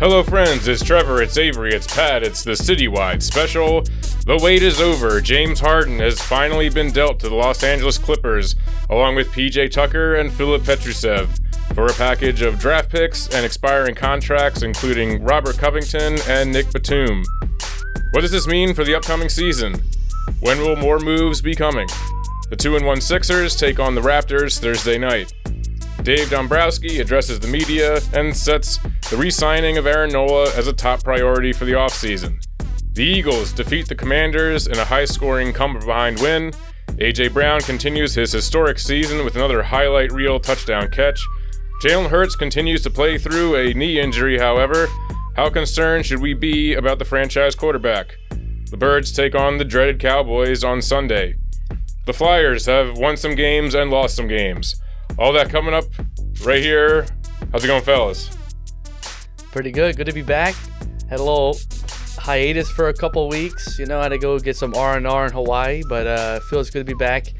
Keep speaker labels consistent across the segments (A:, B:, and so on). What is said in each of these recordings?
A: Hello friends, it's Trevor, it's Avery, it's Pat, it's the citywide special. The wait is over. James Harden has finally been dealt to the Los Angeles Clippers, along with PJ Tucker and Filip Petrusev, for a package of draft picks and expiring contracts, including Robert Covington and Nick Batum. What does this mean for the upcoming season? When will more moves be coming? The 2-1 Sixers take on the Raptors Thursday night. Dave Dombrowski addresses the media and sets the re-signing of Aaron Nola as a top priority for the offseason. The Eagles defeat the Commanders in a high-scoring come-from-behind win. A.J. Brown continues his historic season with another highlight reel touchdown catch. Jalen Hurts continues to play through a knee injury, however. How concerned should we be about the franchise quarterback? The Birds take on the dreaded Cowboys on Sunday. The Flyers have won some games and lost some games. All that coming up right here. How's it going, fellas?
B: Pretty good. Good to be back. Had a little hiatus for a couple weeks. You know, I had to go get some R&R in Hawaii, but feels good to be back.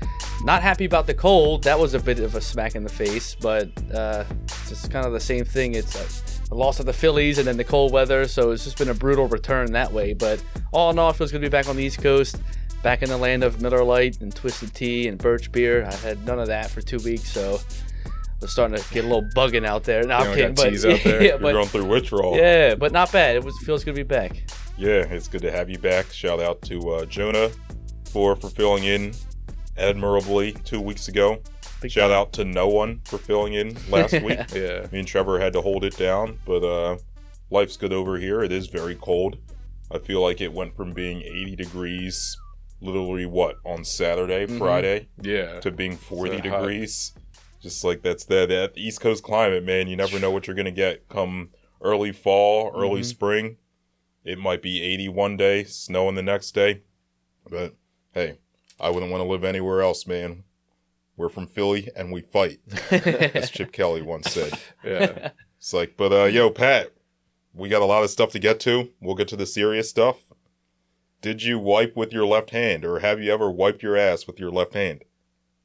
B: Not happy about the cold. That was a bit of a smack in the face, but it's just kind of the same thing. It's a loss of the Phillies and then the cold weather, so it's just been a brutal return that way. But all in all, it feels good to be back on the East Coast. Back in the land of Miller Lite and Twisted Tea and Birch Beer. I had none of that for 2 weeks, so we're starting to get a little bugging out there. No, I'm kidding, but
A: out there.
C: You're going through withdrawal.
B: Yeah, but not bad. Feels good to be back.
C: Yeah, it's good to have you back. Shout out to Jonah for filling in admirably 2 weeks ago. Shout out to no one for filling in last week.
A: Yeah,
C: me and Trevor had to hold it down, but life's good over here. It is very cold. I feel like it went from being 80 degrees literally on Saturday, Friday, to being 40 degrees. Just like that's that East Coast climate, man. You never know what you're gonna get come early fall, early spring. It might be 80 one day, snowing the next day. But hey, I wouldn't want to live anywhere else, man. We're from Philly and we fight, as Chip Kelly once said.
A: Yeah.
C: It's like, but yo, Pat, we got a lot of stuff to get to. We'll get to the serious stuff. Did you wipe with your left hand, or have you ever wiped your ass with your left hand?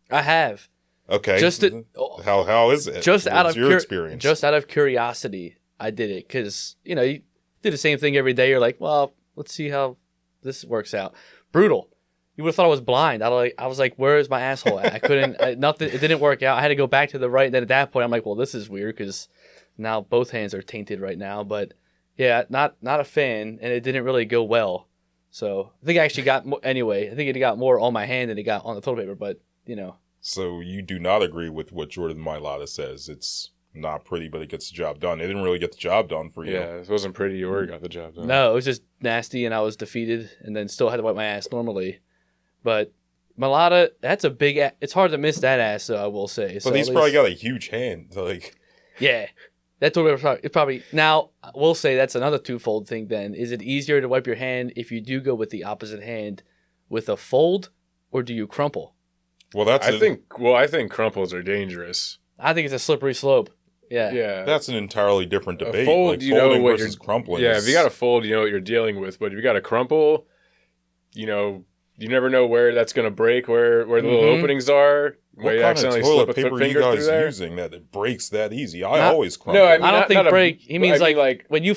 B: I have.
C: Okay. How is it?
B: Just out of
C: your experience?
B: Just out of curiosity, I did it because you do the same thing every day. You're like, well, let's see how this works out. Brutal. You would have thought I was blind. I was like, where is my asshole at? I couldn't. Nothing. It didn't work out. I had to go back to the right. And then at that point, I'm like, well, this is weird because now both hands are tainted right now. But yeah, not a fan, and it didn't really go well. So I think I actually got more, anyway. I think it got more on my hand than it got on the toilet paper. But
C: So you do not agree with what Jordan Mailata says? It's not pretty, but it gets the job done. It didn't really get the job done for you.
A: Yeah, it wasn't pretty or it got the job done.
B: No, it was just nasty, and I was defeated, and then still had to wipe my ass normally. But Mailata, that's a big. It's hard to miss that ass, though, I will say.
C: But he's probably got a huge hand.
B: Yeah. That toilet paper it probably now I will say that's another twofold thing. Then is it easier to wipe your hand if you do go with the opposite hand with a fold, or do you crumple?
C: Well,
A: I think crumples are dangerous.
B: I think it's a slippery slope. Yeah.
A: Yeah.
C: That's an entirely different debate.
A: A fold,
C: like folding versus crumpling.
A: Yeah, if you got a fold, you know what you're dealing with. But if you got a crumple, you never know where that's going to break, where the little openings are.
C: What kind of toilet paper you guys using that it breaks that easy? I always crumple.
B: No, I don't think break. He means like when you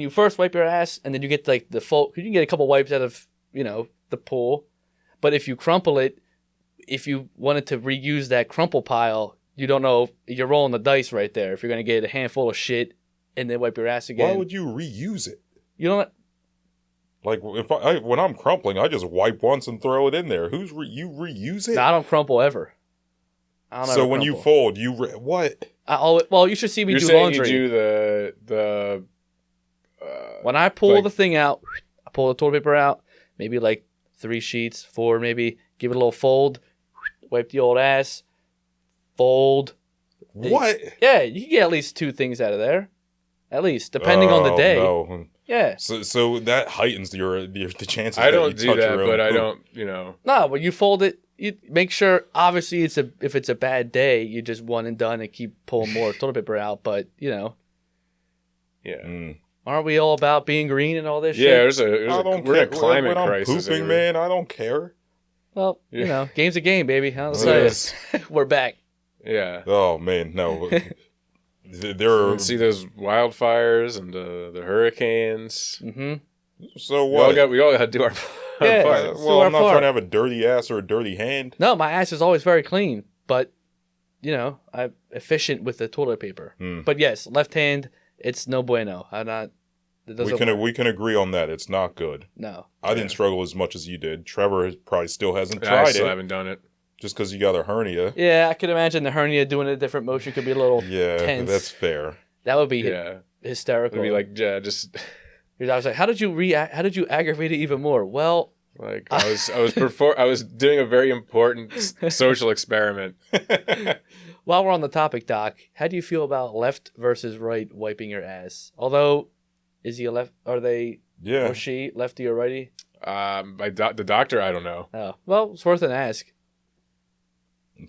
B: first wipe your ass and then you get like the fold. You can get a couple wipes out of the pool, but if you crumple it, if you wanted to reuse that crumple pile, you don't know. You're rolling the dice right there. If you're gonna get a handful of shit and then wipe your ass again,
C: why would you reuse it?
B: You know what?
C: Like when I'm crumpling, I just wipe once and throw it in there. You reuse it?
B: No, I don't crumple ever.
C: So when you fold, what?
B: Well, you should see me do laundry.
A: You do the
B: when I pull the thing out, I pull the toilet paper out, maybe like 3 sheets, 4 maybe, give it a little fold, wipe the old ass, fold.
C: What?
B: Yeah, you can get at least 2 things out of there. At least, depending on the day.
C: No.
B: Yeah.
C: So that heightens the chances.
A: I don't do that, but I don't,
B: No, when you fold it, you make sure. Obviously, if it's a bad day, you just one and done and keep pulling more toilet paper out. But
A: Yeah.
B: Aren't we all about being green and all this shit?
C: Yeah,
A: we're in a climate
C: when
A: crisis.
C: I'm pooping, man, I don't care.
B: Well, game's a game, baby. I'll tell you. We're back.
A: Yeah.
C: Oh man, no.
A: see those wildfires and the hurricanes.
B: Mm-hmm.
C: So what?
A: We all got to do our part.
C: Well, I'm not trying to have a dirty ass or a dirty hand.
B: No, my ass is always very clean, but I'm efficient with the toilet paper. But yes, left hand, it's no bueno.
C: We can agree on that. It's not good.
B: No,
C: I didn't struggle as much as you did. Trevor probably still hasn't tried it.
A: I still haven't done it.
C: Just because you got a hernia.
B: Yeah, I could imagine the hernia doing a different motion could be a little tense.
C: That's fair.
B: That would be hysterical.
A: It'd be like, just.
B: I was like, how did you react? How did you aggravate it even more? Well,
A: like I was doing a very important social experiment.
B: While we're on the topic, Doc, how do you feel about left versus right wiping your ass? Although, is he a left? Are they? Yeah. Or she lefty or righty?
A: The doctor, I don't know.
B: Oh, well, it's worth an ask.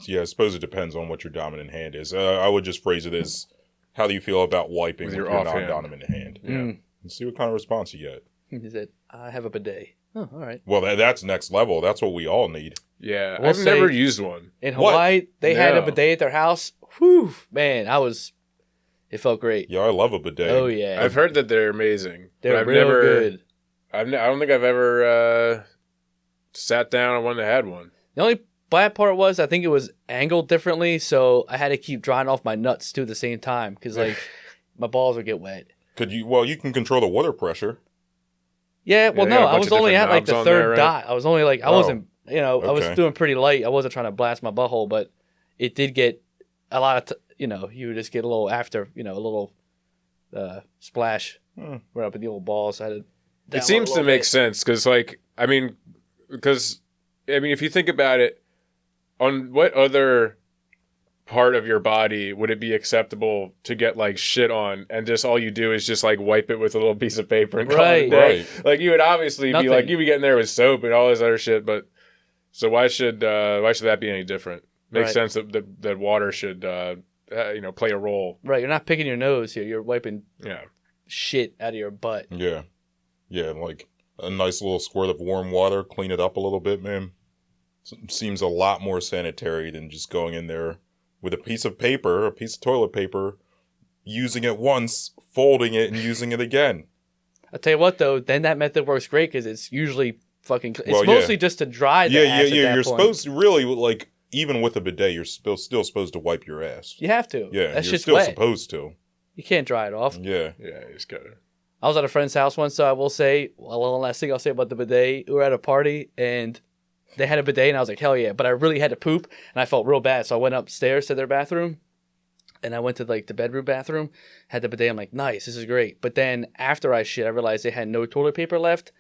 C: Yeah, I suppose it depends on what your dominant hand is. I would just phrase it as, how do you feel about wiping with your non-dominant hand? Yeah. And see what kind of response you get.
B: He said, I have a bidet. Oh, all right.
C: Well, that's next level. That's what we all need.
A: Yeah, I've never used one.
B: In Hawaii, they had a bidet at their house. Whew, man, it felt great.
C: Yeah, I love a bidet.
B: Oh, yeah.
A: I've heard that they're amazing.
B: They're real good.
A: I don't think I've ever sat down on one that had one.
B: The only bad part was I think it was angled differently, so I had to keep drying off my nuts too at the same time because my balls would get wet.
C: You can control the water pressure.
B: Yeah, well, no, I was only at like the third dot. I was only like, I wasn't, I was doing pretty light. I wasn't trying to blast my butthole, but it did get a lot of, you would just get a little after, a little splash right up in the old balls.
A: It seems to make sense because, if you think about it, on what other part of your body would it be acceptable to get shit on and just all you do is just wipe it with a little piece of paper and call it a day? Like you would obviously be you'd be getting there with soap and all this other shit, but so why should that be any different? Makes sense that water should play a role. Right,
B: you're not picking your nose here. You're wiping shit out of your butt.
C: Yeah, like a nice little squirt of warm water, clean it up a little bit, man. Seems a lot more sanitary than just going in there with a piece of toilet paper, using it once, folding it, and using it again.
B: I'll tell you what, though, then that method works great because it's usually fucking... It's mostly just to dry the ass at that
C: you're
B: point.
C: Supposed to really, even with a bidet, you're still supposed to wipe your ass.
B: You have to.
C: Yeah,
B: that's
C: you're
B: just
C: still
B: wet.
C: Supposed to.
B: You can't dry it off.
C: Yeah.
A: Yeah, you just gotta...
B: I was at a friend's house once, so I will say, one last thing I'll say about the bidet. We were at a party, and... they had a bidet, and I was like, hell yeah. But I really had to poop, and I felt real bad. So I went upstairs to their bathroom, and I went to, the bedroom bathroom, had the bidet. I'm like, nice, this is great. But then after I shit, I realized they had no toilet paper left.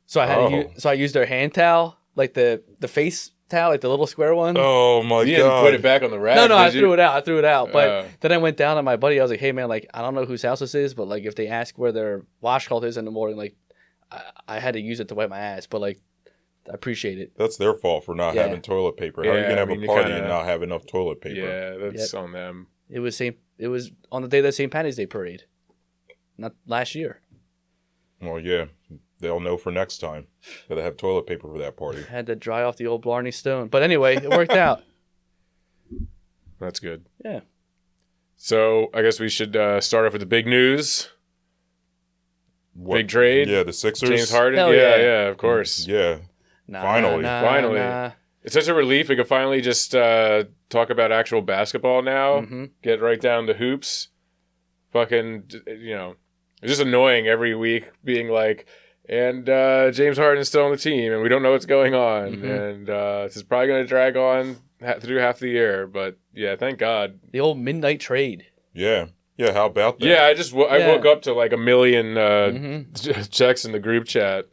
B: So I used their hand towel, the face towel, the little square one.
C: Oh, my God.
A: You didn't put it back on the rack,
B: No, I threw it out. But then I went down to my buddy. I was like, hey, man, I don't know whose house this is, but, if they ask where their washcloth is in the morning, I had to use it to wipe my ass. But, I appreciate it.
C: That's their fault for not having toilet paper. How are you gonna have a party and not have enough toilet paper?
A: Yeah, that's on them.
B: It was on the day of the St. Patty's Day parade, not last year.
C: Well, yeah, they'll know for next time. Gotta have toilet paper for that party.
B: I had to dry off the old Blarney Stone, but anyway, it worked out.
A: That's good.
B: Yeah.
A: So I guess we should start off with the big news. Big trade.
C: Yeah, the Sixers.
A: James Harden. Yeah, of course.
C: Yeah. Finally.
A: It's such a relief. We can finally just talk about actual basketball now.
B: Mm-hmm.
A: Get right down to hoops. Fucking, it's just annoying every week being and James Harden's still on the team, and we don't know what's going on.
B: Mm-hmm.
A: And it's probably going to drag on through half the year. But, yeah, thank God.
B: The old midnight trade.
C: Yeah. Yeah, how about that?
A: Yeah, I woke up to a million checks in the group chat.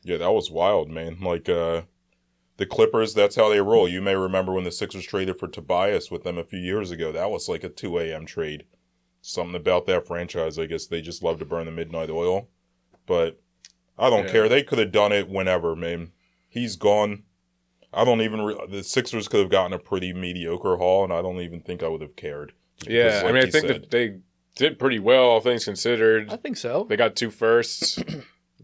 C: Yeah, that was wild, man. The Clippers, that's how they roll. You may remember when the Sixers traded for Tobias with them a few years ago. That was a 2 a.m. trade. Something about that franchise. I guess they just love to burn the midnight oil. But I don't care. They could have done it whenever, man. He's gone. I don't even... the Sixers could have gotten a pretty mediocre haul, and I don't even think I would have cared.
A: Yeah, I think that they did pretty well, all things considered.
B: I think so.
A: They got 2 firsts.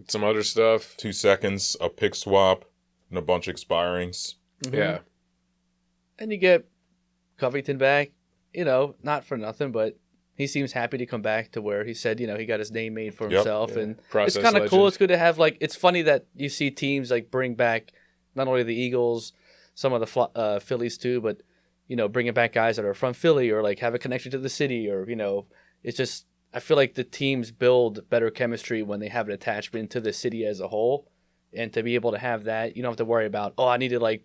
A: Some other stuff.
C: 2 seconds, a pick swap, and a bunch of expirings.
B: Mm-hmm.
A: Yeah.
B: And you get Covington back, not for nothing, but he seems happy to come back to where he said, he got his name made for himself. And it's kind of cool. It's good to have, it's funny that you see teams, bring back not only the Eagles, some of the Phillies too, but, bringing back guys that are from Philly or, have a connection to the city or, it's just, I feel like the teams build better chemistry when they have an attachment to the city as a whole. And to be able to have that, you don't have to worry about, I need to,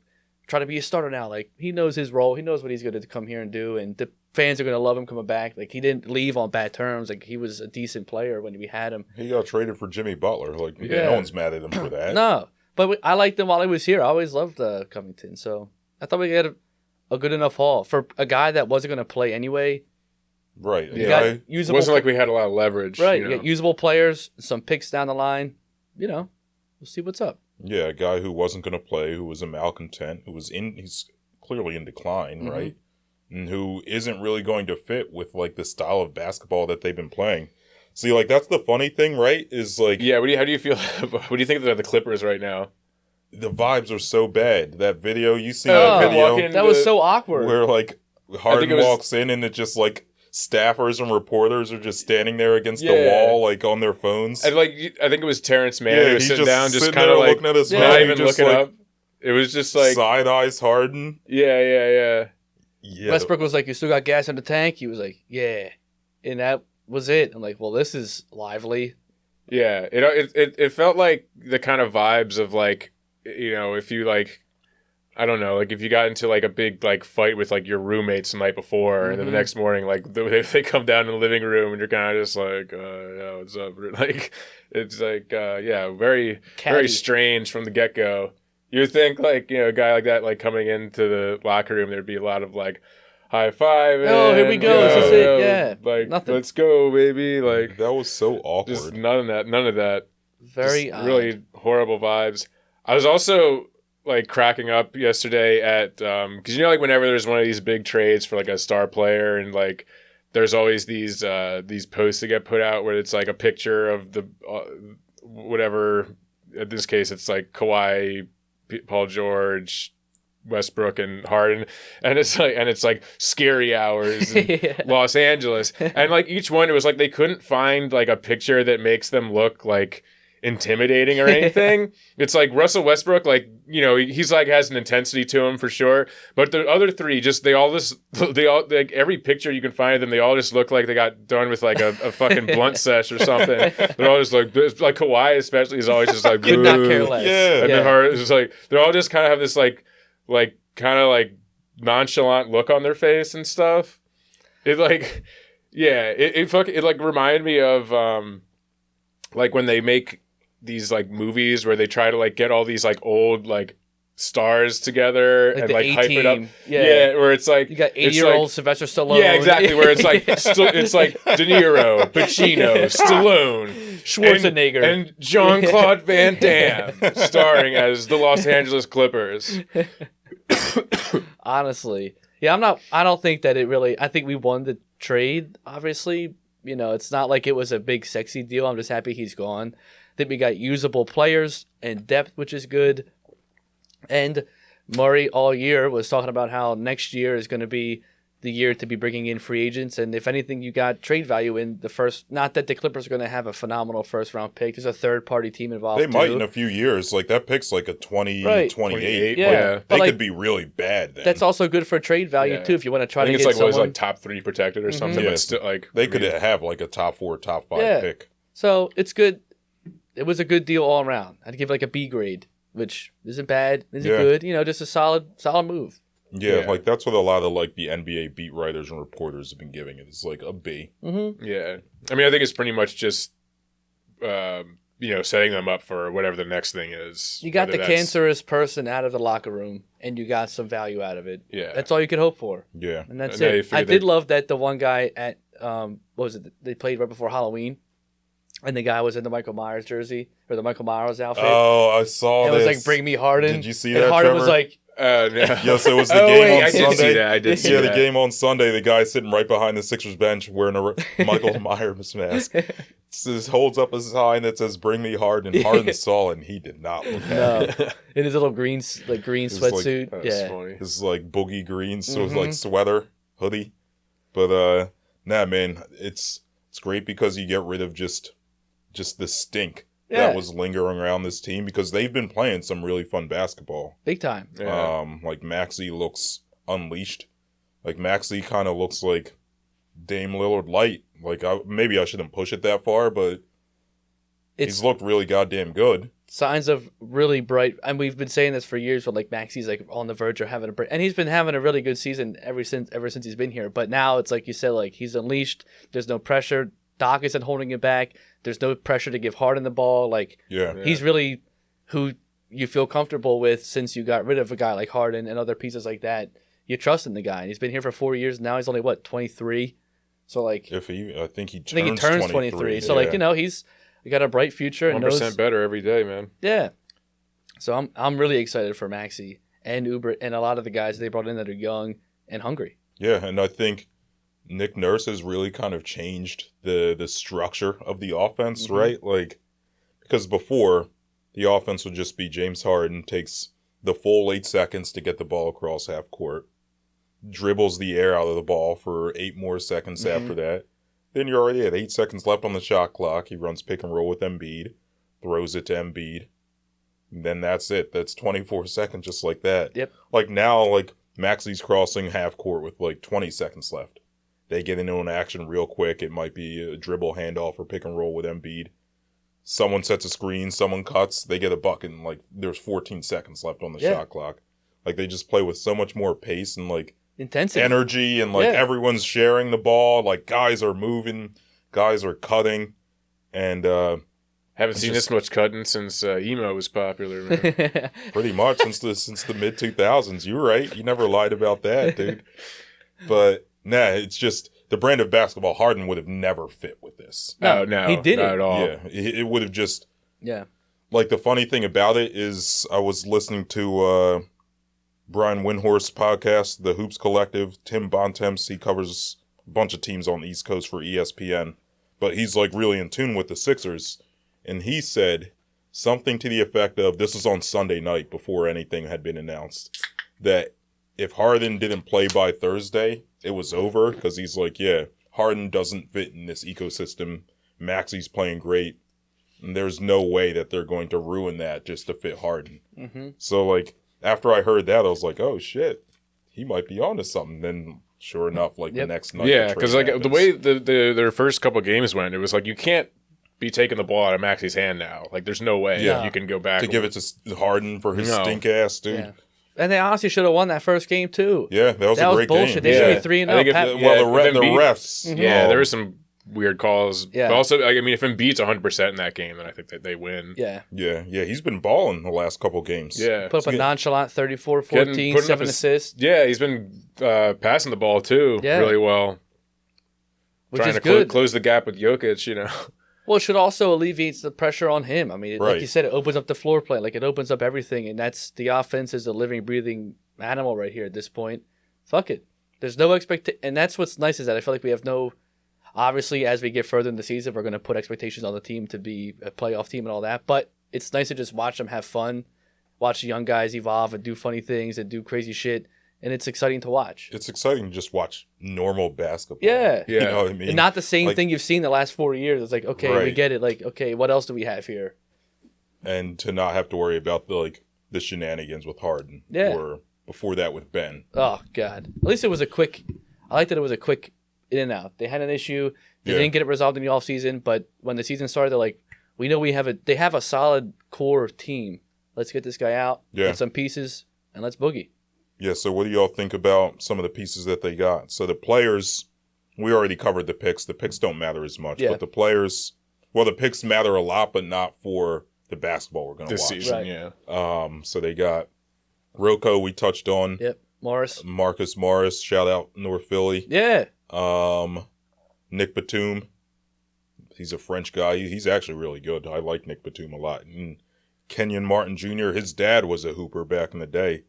B: try to be a starter now. He knows his role. He knows what he's going to come here and do. And the fans are going to love him coming back. He didn't leave on bad terms. He was a decent player when we had him.
C: He got traded for Jimmy Butler. No one's mad at him for that.
B: No, but I liked him while he was here. I always loved Covington. So I thought we had a good enough haul for a guy that wasn't going to play anyway.
C: Right.
A: It wasn't like we had a lot of leverage.
B: Right. You got usable players, some picks down the line. We'll see what's up.
C: Yeah, a guy who wasn't going to play, who was a malcontent, he's clearly in decline, right? And who isn't really going to fit with the style of basketball that they've been playing. See, that's the funny thing, right? Is how
A: do you feel? What do you think of the Clippers right now?
C: The vibes are so bad. That video, you see that video?
B: That was so awkward.
C: Where Harden walks in and it just staffers and reporters are just standing there against the wall, on their phones.
A: And I think it was Terrence Mann who was sitting down, just kind of
C: looking at his phone,
A: not even looking up. It was just
C: side eyes Harden.
A: Yeah.
B: Westbrook was you still got gas in the tank? He was yeah. And that was it. I'm well, this is lively.
A: Yeah. It felt like the kind of vibes of if you I don't know, if you got into a big fight with your roommates the night before, and then the next morning they come down in the living room and you're kind of just yeah, what's up? It's very very strange from the get go. You would think a guy like that coming into the locker room, there'd be a lot of high five.
B: Oh, here we go. This is it. Yeah, nothing.
A: Let's go, baby.
C: That was so awkward.
A: Just none of that.
B: Very
A: really horrible vibes. I was also cracking up yesterday at because whenever there's one of these big trades for a star player and there's always these posts that get put out where it's a picture of the whatever. In this case, it's Kawhi, Paul George, Westbrook, and Harden, and it's scary hours in Los Angeles, and each one it was they couldn't find a picture that makes them look intimidating or anything. It's Russell Westbrook, he's has an intensity to him for sure, but the other three they all every picture you can find of them, they all just look like they got done with a fucking blunt sesh or something. They're all just Kawhi especially is always just
B: could not care less.
C: Yeah.
A: And then Hart is just they're all just kind of have this kind of nonchalant look on their face and stuff. It reminded me of when they make these movies where they try to get all these old stars together and hype it up. Yeah, where it's
B: you got 80-year-old Sylvester Stallone.
A: Yeah, exactly. Where it's it's De Niro, Pacino, Stallone,
B: Schwarzenegger,
A: and Jean-Claude Van Damme starring as the Los Angeles Clippers.
B: Honestly, I don't think that it really. I think we won the trade. Obviously, it's not it was a big sexy deal. I'm just happy he's gone. I think we got usable players and depth, which is good. And Murray all year was talking about how next year is going to be the year to be bringing in free agents. And if anything, you got trade value in the first. Not that the Clippers are going to have a phenomenal first-round pick. There's a third-party team involved,
C: They might in a few years. That pick's a 20, 28.
B: Yeah.
C: They could be really bad then.
B: That's also good for trade value, too, if you want to try to get
A: someone. I think
B: someone.
A: it's top 3 protected or something.
C: Yeah.
A: But still,
C: they could have a top 4, top 5 pick.
B: So it's good. It was a good deal all around. I'd give a B grade, which isn't bad, isn't good. Just a solid move.
C: Yeah, that's what a lot of the NBA beat writers and reporters have been giving it. It's a B.
B: Mm-hmm.
A: Yeah, I mean, I think it's pretty much just setting them up for whatever the next thing is.
B: You got the cancerous person out of the locker room, and you got some value out of it.
A: Yeah,
B: that's all you could hope for.
C: Yeah,
B: and that's it. I did love that the one guy at what was it? They played right before Halloween. And the guy was in the Michael Myers jersey or the Michael Myers outfit.
C: Oh, I saw
B: it. It was "Bring me Harden."
C: Did you see
B: and
C: that?
B: Harden
C: Trevor?
B: was
C: Yes, it was the game on Sunday.
A: I did see that. I did see that.
C: The game on Sunday. The guy sitting right behind the Sixers bench wearing a Michael Myers mask. Holds up a sign that says "Bring me Harden." And Harden saw it, and he did not look happy.
B: In his little green sweatsuit.
A: Funny.
C: His boogie green, so sweater, hoodie. But nah, man, it's great because you get rid of just the stink that was lingering around this team because they've been playing some really fun basketball.
B: Big time.
A: Yeah.
C: Like Maxey looks unleashed. Like Maxey kind of looks like Dame Lillard light. Like maybe I shouldn't push it that far, but he's looked really goddamn good.
B: Signs of really bright, and we've been saying this for years. But like Maxey's like on the verge of having a break, and he's been having a really good season ever since he's been here. But now it's like you said, like he's unleashed. There's no pressure. Doc isn't holding it back. There's no pressure to give Harden the ball. Like he's really who you feel comfortable with since you got rid of a guy like Harden and other pieces like that. You trust in the guy, and he's been here for 4 years now. He's only 23. So like,
C: I think he turns 23.
B: So like he's got a bright future.
A: 1% better every day, man.
B: Yeah. So I'm really excited for Maxey and Uber and a lot of the guys they brought in that are young and hungry.
C: Yeah, and I think Nick Nurse has really kind of changed the structure of the offense, right? Like, because before the offense would just be James Harden takes the full 8 seconds to get the ball across half court, dribbles the air out of the ball for 8 more seconds after that. Then you're already at 8 seconds left on the shot clock. He runs pick and roll with Embiid, throws it to Embiid. And then that's it. That's 24 seconds just like that.
B: Yep.
C: Like now, like Maxey's crossing half court with like 20 seconds left. They get into an action real quick. It might be a dribble handoff or pick and roll with Embiid. Someone sets a screen, someone cuts, they get a bucket, and like there's 14 seconds left on the shot clock. Like they just play with so much more pace and like
B: intensity,
C: energy, and like everyone's sharing the ball. Like guys are moving, guys are cutting, and
A: haven't seen this much cutting since emo was popular, man.
C: Pretty much since the mid 2000s. You're right. You never lied about that, dude. But nah, it's just the brand of basketball Harden would have never fit with this.
A: No,
B: he didn't
A: not at all.
C: Yeah, it would have just. Yeah. Like the funny thing about it is, I was listening to Brian Windhorst's podcast, The Hoops Collective. Tim Bontemps, he covers a bunch of teams on the East Coast for ESPN, but he's like really in tune with the Sixers. And he said something to the effect of, this was on Sunday night before anything had been announced, that if Harden didn't play by Thursday, it was over, because he's like, yeah, Harden doesn't fit in this ecosystem. Maxey's playing great. And there's no way that they're going to ruin that just to fit Harden. So, like, after I heard that, I was like, oh, shit, he might be onto something. Then, sure enough, like, the next night.
A: Yeah, because, like, the way their first couple games went, it was like, you can't be taking the ball out of Maxey's hand now. Like, there's no way you can go back.
C: To give it to Harden for his stink ass, dude.
B: Yeah. And they honestly should have won that first game, too.
C: Yeah, that was a great
B: bullshit.
C: game.
B: They should be 3-0.
C: The refs.
A: Yeah, there were some weird calls. Yeah. But also, I mean, if Embiid's 100% in that game, then I think that they win.
B: Yeah.
C: Yeah, he's been balling the last couple games.
A: Yeah.
B: Put up a nonchalant 34-14, 7 assists.
A: Yeah, he's been passing the ball, too, really well.
B: Which
A: trying
B: is
A: to close the gap with Jokic, you know.
B: Well, it should also alleviate the pressure on him. I mean, like you said, it opens up the floor play. Like, it opens up everything, and that's the offense is a living, breathing animal right here at this point. Fuck it. There's no expectation. And that's what's nice is that I feel like we have no... Obviously, as we get further in the season, we're going to put expectations on the team to be a playoff team and all that. But it's nice to just watch them have fun, watch the young guys evolve and do funny things and do crazy shit. And it's exciting to watch.
C: It's exciting to just watch normal basketball.
B: Yeah.
C: You know what I mean?
B: And not the same thing you've seen the last 4 years. It's like, okay, we get it. Like, okay, what else do we have here?
C: And to not have to worry about the shenanigans with Harden.
B: Yeah.
C: Or before that with Ben.
B: Oh, God. At least it was I like that it was a quick in and out. They had an issue. They didn't get it resolved in the offseason, but when the season started, they're like, we know they have a solid core team. Let's get this guy out, get some pieces, and let's boogie.
C: Yeah, so what do y'all think about some of the pieces that they got? So the players, we already covered the picks. The picks don't matter as much. But the players, the picks matter a lot, but not for the basketball we're going to watch.
A: This season,
C: So they got Rocco, we touched on.
B: Yep,
C: Marcus Morris, shout out North Philly.
B: Yeah.
C: Nick Batum, he's a French guy. He's actually really good. I like Nick Batum a lot. And Kenyon Martin Jr., his dad was a hooper back in the day.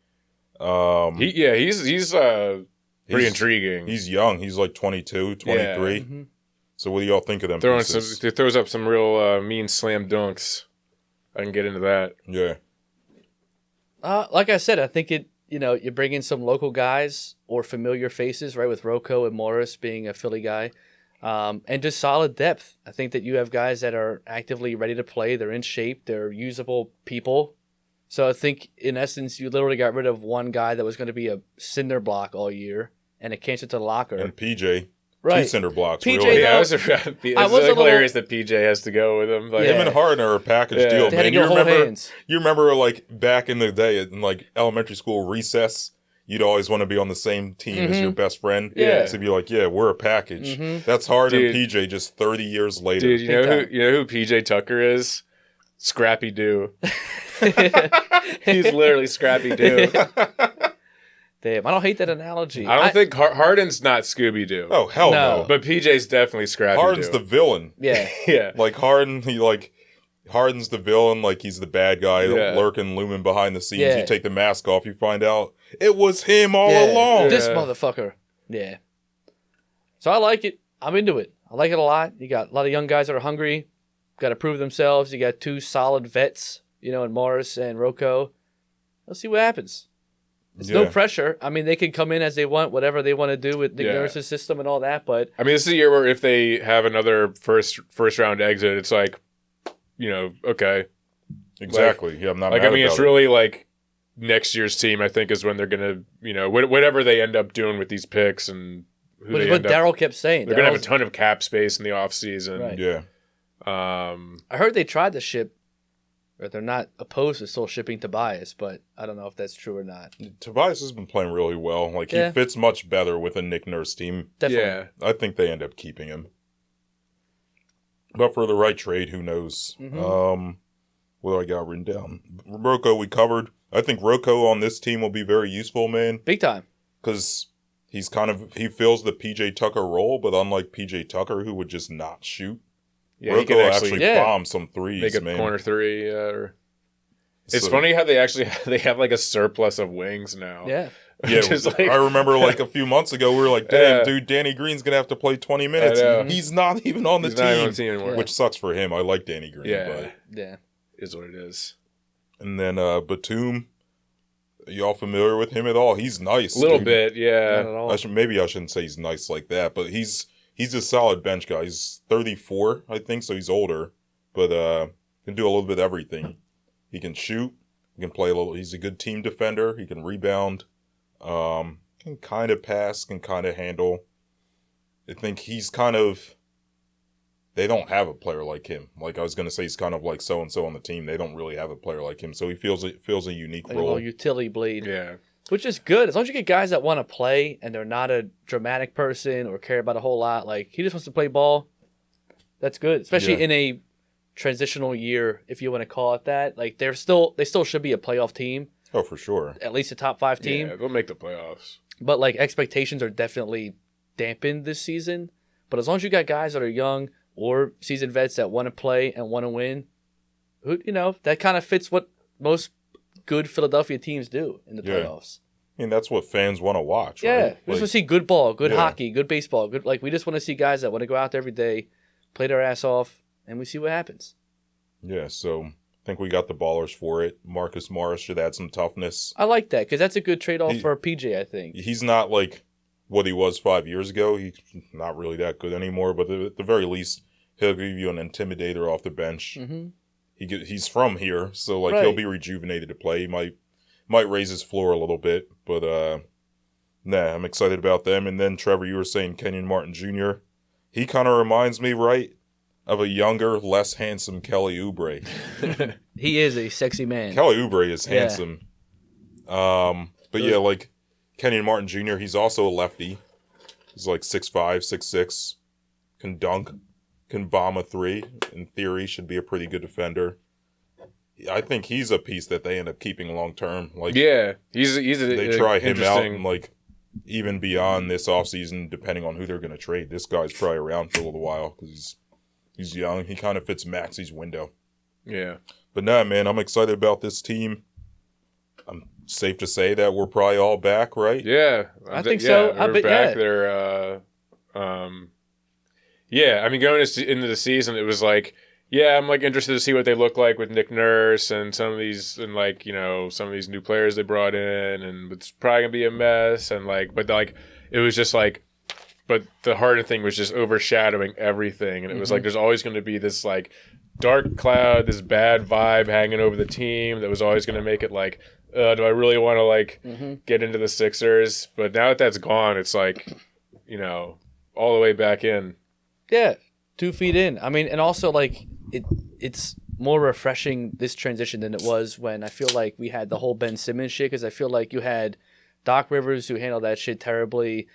A: He's pretty intriguing.
C: He's young. He's like 22, 23. Yeah. Mm-hmm. So what do y'all think of them?
A: He throws up some real mean slam dunks. I can get into that.
C: Yeah.
B: Like I said, I think you bring in some local guys or familiar faces, right, with Rocco and Morris being a Philly guy, and just solid depth. I think that you have guys that are actively ready to play. They're in shape. They're usable people. So I think, in essence, you literally got rid of one guy that was going to be a cinder block all year and a cancer to the locker.
C: And PJ.
B: Right.
C: 2 cinder blocks,
B: PJ,
C: really.
A: Yeah, it's hilarious that PJ has to go with him. Like,
C: him and Harden are a package deal,
B: They had to
C: man.
B: go
C: You remember, like, back in the day, in, like, elementary school recess, you'd always want to be on the same team as your best friend.
A: Yeah.
C: So be like, yeah, we're a package. That's Harden and PJ just 30 years later.
A: Dude, you know who PJ Tucker is? Scrappy Doo. He's literally Scrappy Doo.
B: Damn, I don't hate that analogy.
A: I don't think Harden's not Scooby Doo.
C: Oh, hell no.
A: But PJ's definitely Scrappy Doo.
C: Harden's the villain.
B: Yeah.
A: Yeah.
C: Like, Harden's the villain, like he's the bad guy lurking, looming behind the scenes.
B: Yeah.
C: You take the mask off, you find out it was him all along.
B: This motherfucker. Yeah. So I like it. I'm into it. I like it a lot. You got a lot of young guys that are hungry, got to prove themselves. You got 2 solid vets, in Morris and Rocco. Let's see what happens. It's no pressure. I mean, they can come in as they want, whatever they want to do with Nick Nurse's system and all that. But
A: I mean, this is a year where if they have another first round exit, it's like, okay.
C: Exactly. I'm not.
A: Like,
C: mad
A: I mean,
C: about
A: it's really like next year's team. I think is when they're gonna, whatever they end up doing with these picks and who
B: which
A: they
B: is what
A: end up.
B: Daryl kept saying.
A: They're gonna have a ton of cap space in the offseason.
B: Right.
C: Yeah.
B: I heard they tried to ship, or they're not opposed to still shipping Tobias, but I don't know if that's true or not.
C: Tobias has been playing really well. Like, he fits much better with a Nick Nurse team.
B: Definitely.
A: Yeah.
C: I think they end up keeping him. But for the right trade, who knows? What do I got written down? Rocco, we covered. I think Rocco on this team will be very useful, man.
B: Big time.
C: Because he fills the PJ Tucker role, but unlike PJ Tucker, who would just not shoot,
A: Yeah,
C: Rocco
A: he can actually
C: bomb some threes,
A: make a
C: man.
A: corner three. It's funny how they have like a surplus of wings now.
B: Yeah.
C: Yeah, I remember like a few months ago, we were like, damn, dude, Danny Green's going to have to play 20 minutes. He's not even on the team.
A: Not even on the team anymore.
C: Which sucks for him. I like Danny Green.
A: Yeah.
B: Yeah.
A: Is what it is.
C: And then Batum, are y'all familiar with him at all? He's nice.
A: A little bit, yeah.
B: Not at all.
C: Maybe I shouldn't say he's nice like that, but he's a solid bench guy. He's 34, I think, so he's older, but can do a little bit of everything. He can shoot. He can play a little. He's a good team defender. He can rebound. Can kind of pass. Can kind of handle. I think he's kind of. They don't have a player like him. Like I was gonna say, he's kind of like so and so on the team. They don't really have a player like him, so he feels a unique
B: Like
C: role.
B: a little utility blade.
A: Yeah.
B: Which is good. As long as you get guys that want to play and they're not a dramatic person or care about a whole lot. Like, he just wants to play ball. That's good. Especially in a transitional year, if you want to call it that. Like, they still should be a playoff team.
C: Oh, for sure.
B: At least a top 5 team.
A: Yeah, they'll make the playoffs.
B: But, like, expectations are definitely dampened this season. But as long as you got guys that are young or seasoned vets that want to play and want to win, that kind of fits what most good Philadelphia teams do in the playoffs.
C: I mean, that's what fans want to watch,
B: Yeah,
C: right?
B: we just want to see good ball, good hockey, good baseball. We just want to see guys that want to go out there every day, play their ass off, and we see what happens.
C: Yeah, so I think we got the ballers for it. Marcus Morris should add some toughness.
B: I like that because that's a good trade-off for PJ, I think.
C: He's not like what he was 5 years ago. He's not really that good anymore, but at the very least, he'll give you an intimidator off the bench.
B: Mm-hmm.
C: He's from here, so he'll be rejuvenated to play. He might raise his floor a little bit, but I'm excited about them. And then Trevor, you were saying Kenyon Martin Jr. He kind of reminds me, right, of a younger, less handsome Kelly Oubre.
B: He is a sexy man.
C: Kelly Oubre is handsome. But yeah, like Kenyon Martin Jr., he's also a lefty. He's like 6'5", 6'6", can dunk, can bomb a three. In theory, should be a pretty good defender. I think he's a piece that they end up keeping long term. Like,
A: yeah,
C: they try him out and like even beyond this offseason, depending on who they're going to trade. This guy's probably around for a little while because he's young. He kind of fits Maxey's window.
A: Yeah, but
C: nah, man, I'm excited about this team. I'm safe to say that we're probably all back, right?
B: Yeah, I think so.
A: We're back. They're, I mean, going into the season, it was like, Yeah, I'm like interested to see what they look like with Nick Nurse and some of these and like, some of these new players they brought in, and it's probably gonna be a mess and it was just like, but the Harden thing was just overshadowing everything, and it was like there's always going to be this like dark cloud, this bad vibe hanging over the team that was always going to make it like, do I really want to get into the Sixers? But now that that's gone, it's like, all the way back in.
B: Yeah, 2 feet in. I mean, and also like it's more refreshing this transition than it was when I feel like we had the whole Ben Simmons shit, because I feel like you had Doc Rivers, who handled that shit terribly.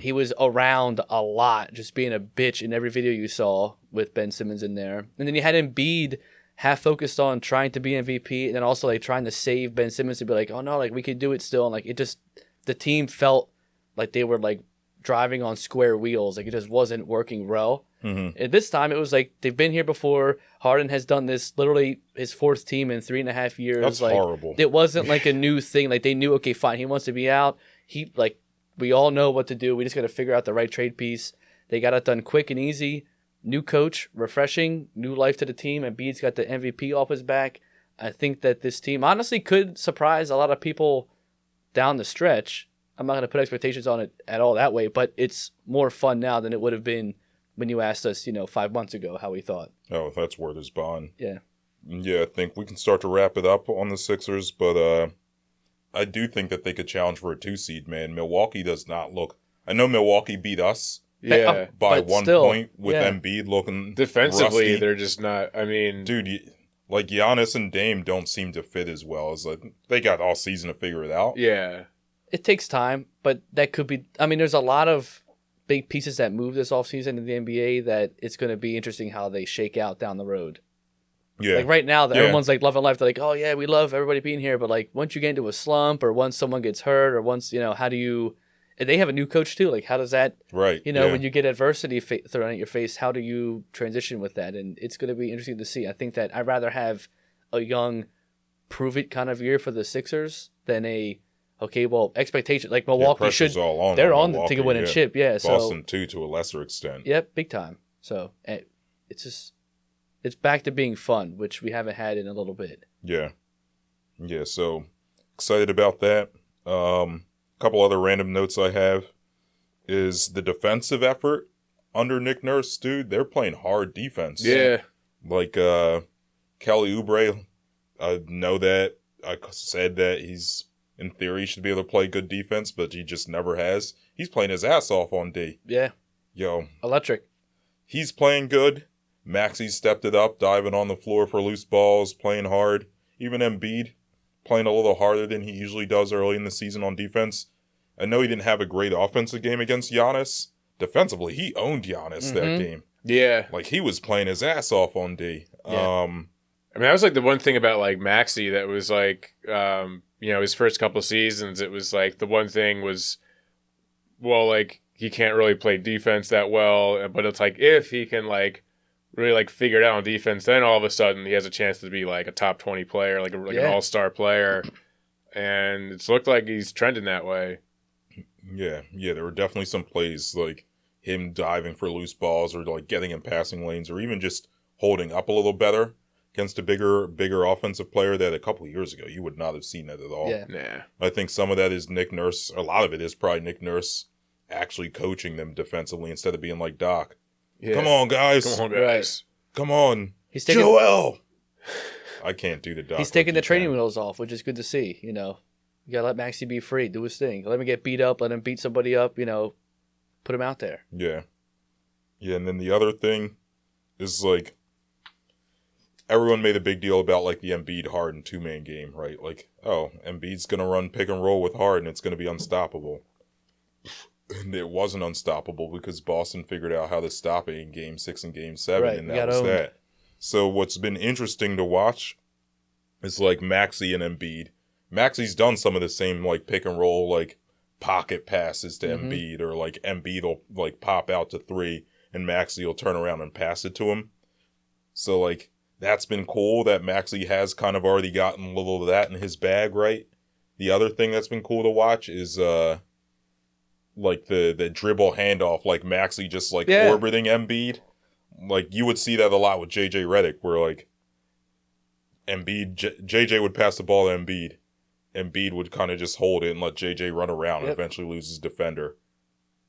B: He was around a lot, just being a bitch in every video you saw with Ben Simmons in there. And then you had Embiid half focused on trying to be MVP, and then also like trying to save Ben Simmons to be like, oh no, like we could do it still. And like it just, the team felt like they were like driving on square wheels. Like it just wasn't working well. And this time it was like they've been here before. Harden has done this literally his 4th team in 3.5 years.
C: That's
B: like,
C: horrible.
B: It wasn't like a new thing. Like they knew, okay, fine, he wants to be out. We all know what to do. We just got to figure out the right trade piece. They got it done quick and easy. New coach, refreshing, new life to the team. And Embiid's got the MVP off his back. I think that this team honestly could surprise a lot of people down the stretch. I'm not going to put expectations on it at all that way, but it's more fun now than it would have been when you asked us, 5 months ago how we thought.
C: Oh, that's worth his bond.
B: Yeah.
C: Yeah, I think we can start to wrap it up on the Sixers, but I do think that they could challenge for a 2 seed, man. Milwaukee does not look... I know Milwaukee beat us by 1 point with Embiid looking
A: defensively,
C: rusty.
A: they're just not... I mean...
C: Dude, like Giannis and Dame don't seem to fit as well. As they got all season to figure it out.
A: Yeah.
B: It takes time, but that could be... I mean, there's a lot of big pieces that move this offseason in the NBA that it's going to be interesting how they shake out down the road.
C: Yeah.
B: Like right now, everyone's like loving life. They're like, oh yeah, we love everybody being here. But like once you get into a slump or once someone gets hurt or once, how do you... And they have a new coach too. Like how does that...
C: Right.
B: When you get adversity thrown at your face, how do you transition with that? And it's going to be interesting to see. I think that I'd rather have a young prove-it kind of year for the Sixers than a... Okay, well, expectation like Milwaukee should.
C: All on
B: they're on
C: Milwaukee,
B: to win a chip, yeah.
C: Boston too, to a lesser extent.
B: Yep, big time. So it's back to being fun, which we haven't had in a little bit.
C: Yeah. So excited about that. Couple other random notes I have is the defensive effort under Nick Nurse, dude. They're playing hard defense.
A: Yeah.
C: Like Kelly Oubre, I know that I said that he's. In theory, should be able to play good defense, but he just never has. He's playing his ass off on D.
B: Yeah.
C: Yo.
B: Electric.
C: He's playing good. Maxey stepped it up, diving on the floor for loose balls, playing hard. Even Embiid, playing a little harder than he usually does early in the season on defense. I know he didn't have a great offensive game against Giannis. Defensively, he owned Giannis that game.
A: Yeah.
C: Like, he was playing his ass off on D.
B: Yeah.
A: I mean, that was like the one thing about like Maxey that was like... his first couple of seasons, it was like the one thing was, well, like he can't really play defense that well, but it's like if he can like really like figure it out on defense, then all of a sudden he has a chance to be like a top 20 player, like an all-star player, and it's looked like he's trending that way.
C: Yeah, there were definitely some plays like him diving for loose balls or like getting in passing lanes or even just holding up a little better against a bigger offensive player that a couple of years ago you would not have seen that at all.
A: Yeah.
C: I think some of that is Nick Nurse. A lot of it is probably Nick Nurse actually coaching them defensively instead of being like Doc. Yeah. Come on, guys. Come on.
B: He's taking,
C: Joel. I can't do the Doc.
B: He's taking the training wheels off, which is good to see. You gotta let Maxey be free, do his thing. Let him get beat up, let him beat somebody up. Put him out there.
C: Yeah. And then the other thing is like. Everyone made a big deal about, like, the Embiid Harden two-man game, right? Like, oh, Embiid's going to run pick and roll with Harden. It's going to be unstoppable. And it wasn't unstoppable because Boston figured out how to stop it in Game 6 and Game 7, and that was that. So what's been interesting to watch is, like, Maxey and Embiid. Maxey's done some of the same, like, pick and roll, like, pocket passes to Embiid, or, like, Embiid will, like, pop out to 3, and Maxey will turn around and pass it to him. So, like... That's been cool that Maxey has kind of already gotten a little of that in his bag, right? The other thing that's been cool to watch is like the dribble handoff, like Maxey just like orbiting Embiid. like you would see that a lot with JJ Redick, where like Embiid, JJ would pass the ball to Embiid. Embiid would kind of just hold it and let JJ run around and eventually lose his defender.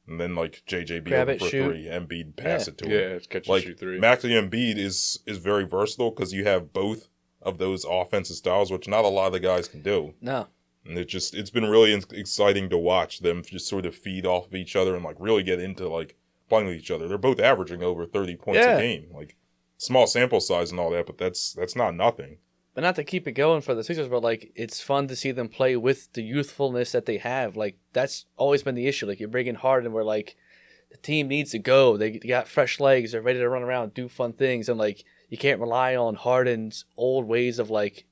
C: And then like JJ be open for three, Embiid pass it to him.
A: Yeah, it's catch and shoot three.
C: Maxey Embiid is very versatile because you have both of those offensive styles, which not a lot of the guys can do.
B: No.
C: And it's been really exciting to watch them just sort of feed off of each other and like really get into like playing with each other. They're both averaging over 30 points a game. Like small sample size and all that, but that's not nothing.
B: But not to keep it going for the Sixers, but like it's fun to see them play with the youthfulness that they have. Like that's always been the issue. Like you're bringing Harden, where like the team needs to go. They got fresh legs. They're ready to run around, do fun things, and like you can't rely on Harden's old ways of like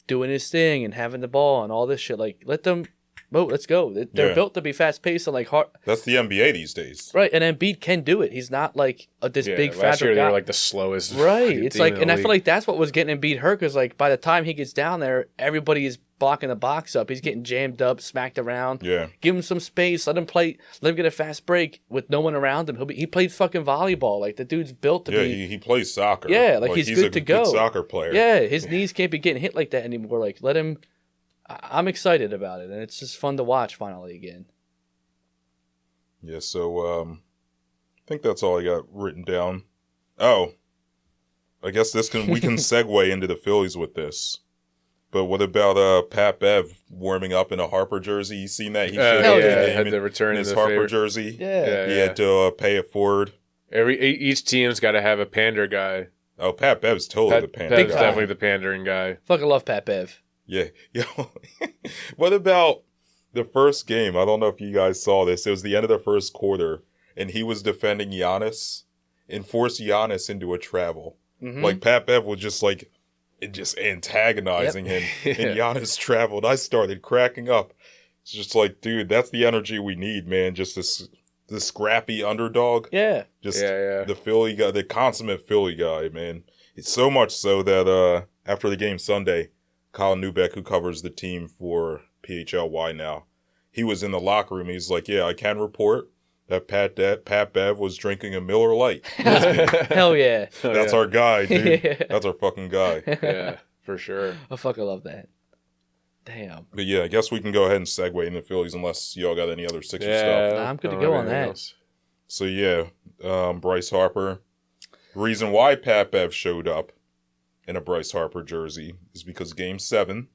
B: doing his thing and having the ball and all this shit. Like let them, let's go. They're built to be fast paced and like hard.
C: That's the NBA these days,
B: right? And Embiid can do it. He's not like this big fragile
A: last year
B: guy.
A: They were like the slowest,
B: right? It's like, and I
A: league.
B: feel like that's what was getting Embiid hurt because like by the time he gets down there, everybody is blocking the box up. He's getting jammed up, smacked around.
C: Yeah,
B: give him some space. Let him play. Let him get a fast break with no one around him. He played fucking volleyball. Like the dude's built to be.
C: Yeah, he plays soccer.
B: Yeah, like he's good to go.
C: Good soccer player.
B: Yeah, his knees can't be getting hit like that anymore. Like let him. I'm excited about it, and it's just fun to watch finally again.
C: Yeah, so I think that's all I got written down. Oh, I guess we can segue into the Phillies with this. But what about Pat Bev warming up in a Harper jersey? You seen that? He
A: had to return
C: in his Harper jersey.
B: Yeah.
C: He had to pay it forward.
A: Each team's got to have a pander guy.
C: Oh, Pat Bev's totally the pander.
A: Bev's definitely the pandering guy.
B: Fucking love Pat Bev.
C: Yeah. What about the first game? I don't know if you guys saw this. It was the end of the first quarter, and he was defending Giannis and forced Giannis into a travel. Mm-hmm. Like, Pat Bev was just like, antagonizing him, and Giannis traveled. I started cracking up. It's just like, dude, that's the energy we need, man. Just this scrappy underdog.
B: Yeah.
C: Just the Philly guy, the consummate Philly guy, man. It's so much so that after the game Sunday, Kyle Neubeck, who covers the team for PHLY now, he was in the locker room. He's like, yeah, I can report that Pat Bev was drinking a Miller Lite.
B: Hell yeah.
C: That's our guy, dude. Yeah. That's our fucking guy.
A: Yeah, for sure.
B: I fucking love that. Damn.
C: But yeah, I guess we can go ahead and segue into Phillies unless y'all got any other Sixers stuff.
B: Nah, I'm good to go on that. Else.
C: So yeah, Bryce Harper. Reason why Pat Bev showed up in a Bryce Harper jersey is because Game 7,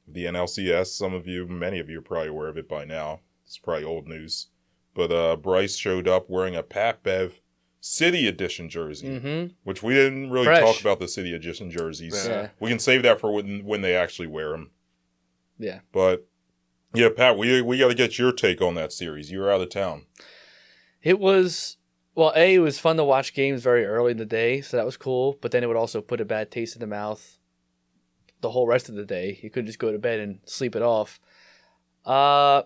C: the NLCS, many of you are probably aware of it by now. It's probably old news. But Bryce showed up wearing a Pat Bev City Edition jersey, which we didn't really talk about the City Edition jerseys. Yeah. We can save that for when they actually wear them.
B: Yeah.
C: But, yeah, Pat, we got to get your take on that series. You were out of town.
B: It was... Well, it was fun to watch games very early in the day, so that was cool. But then it would also put a bad taste in the mouth the whole rest of the day. You couldn't just go to bed and sleep it off. I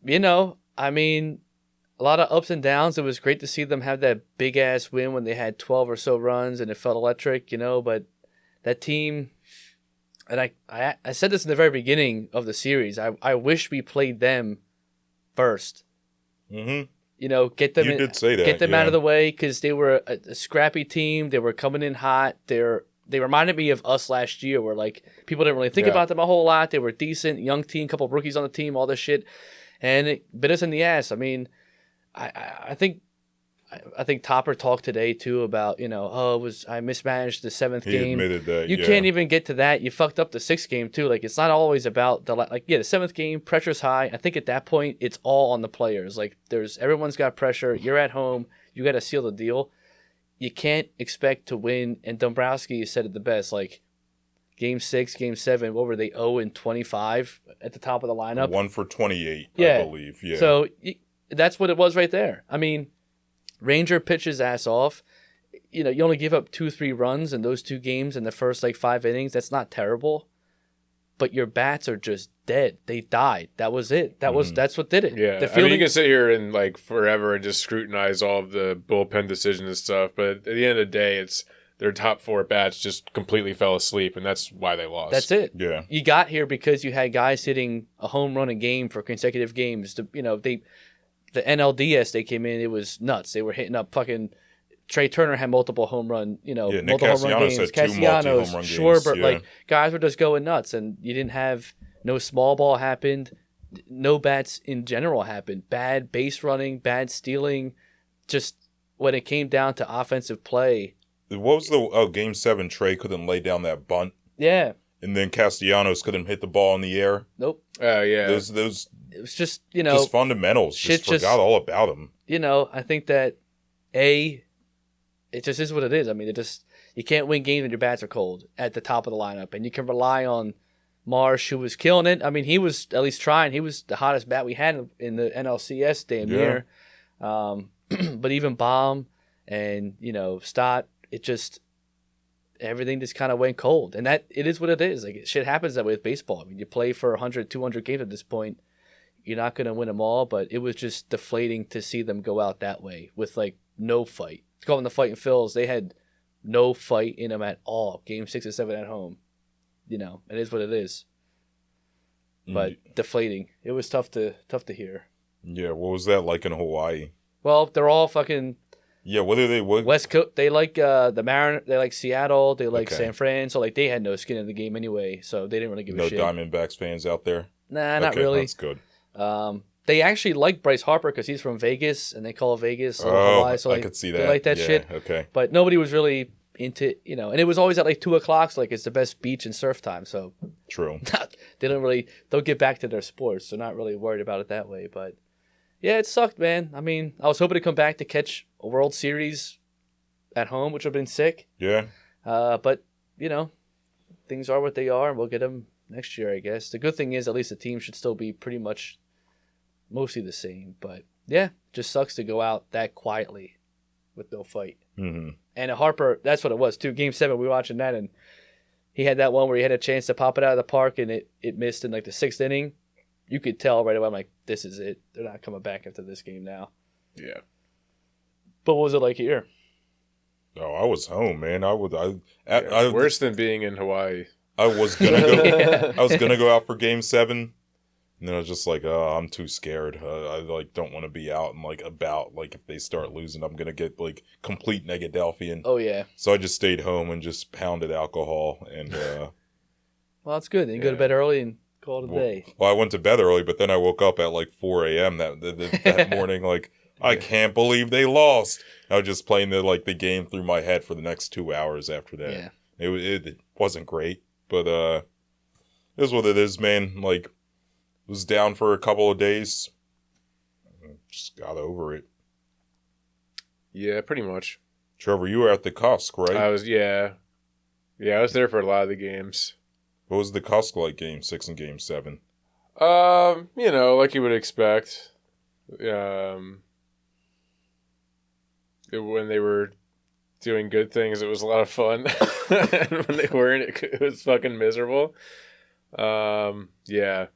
B: mean, a lot of ups and downs. It was great to see them have that big-ass win when they had 12 or so runs, and it felt electric, but that team... And I said this in the very beginning of the series. I wish we played them first.
C: Mm-hmm.
B: Get them.
C: You did say that.
B: Get them out of the way because they were a scrappy team. They were coming in hot. They reminded me of us last year, where like people didn't really think about them a whole lot. They were a decent young team, couple of rookies on the team, all this shit, and it bit us in the ass. I mean, I think Topper talked today too about I mismanaged the 7th game.
C: He admitted that.
B: You can't even get to that. You fucked up the 6th game too. Like it's not always about the 7th game. Pressure's high. I think at that point it's all on the players. Like everyone's got pressure. You're at home. You got to seal the deal. You can't expect to win. And Dombrowski said it the best. Like Game 6, Game 7. What were they? 0-25 at the top of the lineup.
C: 1 for 28, I believe. Yeah.
B: So that's what it was right there. I mean. Ranger pitches ass off. You only give up 2-3 runs in those 2 games in the first 5 innings. That's not terrible. But your bats are just dead. They died. That was it. That's what did it.
A: Yeah. You can sit here and forever and just scrutinize all of the bullpen decisions and stuff, but at the end of the day, it's their top 4 bats just completely fell asleep, and that's why they lost.
B: That's it.
C: Yeah.
B: You got here because you had guys hitting a home run a game for consecutive games. The NLDS they came in, it was nuts. They were hitting up fucking Trey Turner had multiple home run, multiple home run games.
C: Had 2 multi-home run
B: Schwarber,
C: games.
B: Guys were just going nuts, and you didn't have no small ball happened, no bats in general happened. Bad base running, bad stealing. Just when it came down to offensive play.
C: What was the Game 7? Trey couldn't lay down that bunt.
B: Yeah.
C: And then Castellanos couldn't hit the ball in the air.
B: Nope.
A: Oh, yeah.
C: Those
B: it was just,
C: just fundamentals. Just forgot all about them.
B: I think that, it just is what it is. I mean, you can't win games when your bats are cold at the top of the lineup. And you can rely on Marsh, who was killing it. I mean, he was at least trying. He was the hottest bat we had in the NLCS damn near. But even Baum and, Stott, everything just kind of went cold. And that it is what it is. Like, shit happens that way with baseball. I mean, you play for 100, 200 games at this point. You're not going to win them all, but it was just deflating to see them go out that way with, no fight. It's called the Fighting Phils. They had no fight in them at all. Game 6 and 7 at home. It is what it is. But deflating. It was tough to hear.
C: Yeah, what was that like in Hawaii?
B: Well, they're all fucking...
C: Yeah, what are they?
B: West Coast. They like the Mariners. They like Seattle. They like San Fran. So they had no skin in the game anyway. So they didn't really give a shit.
C: No Diamondbacks fans out there.
B: Nah, not really.
C: That's good.
B: They actually like Bryce Harper because he's from Vegas and they call Vegas
C: Hawaii.
B: So
C: I could see that.
B: They like that shit.
C: Okay.
B: But nobody was really into and it was always at 2:00. So it's the best beach and surf time. So
C: true.
B: They'll get back to their sports. So not really worried about it that way. But yeah, it sucked, man. I mean, I was hoping to come back to catch a World Series at home, which would have been sick.
C: Yeah.
B: But, things are what they are, and we'll get them next year, I guess. The good thing is at least the team should still be pretty much mostly the same. But, yeah, just sucks to go out that quietly with no fight.
C: Mm-hmm.
B: And Harper, that's what it was, too. Game 7, we were watching that, and he had that one where he had a chance to pop it out of the park, and it missed in, the 6th inning. You could tell right away, I'm like, this is it. They're not coming back after this game now.
A: Yeah.
B: But what was it like here?
C: Oh, I was home, man.
A: Worse than being in Hawaii.
C: I was gonna go. I was gonna go out for Game 7, and then I was just like, "Oh, I'm too scared. I don't want to be out and about. If they start losing, I'm gonna get complete Negadelphian."
B: Oh yeah.
C: So I just stayed home and just pounded alcohol and.
B: Well, that's good. Then you go to bed early and call it a day.
C: Well, I went to bed early, but then I woke up at 4 a.m. that morning. I can't believe they lost. I was just playing the game through my head for the next 2 hours after that.
B: Yeah.
C: It wasn't great, but it is what it is, man. Was down for a couple of days. Just got over it.
A: Yeah, pretty much.
C: Trevor, you were at the Cusk, right?
A: I was, yeah. Yeah, I was there for a lot of the games.
C: What was the Cusk like, Game 6 and Game 7?
A: Like you would expect. When they were doing good things, it was a lot of fun. And when they weren't, it was fucking miserable. Yeah.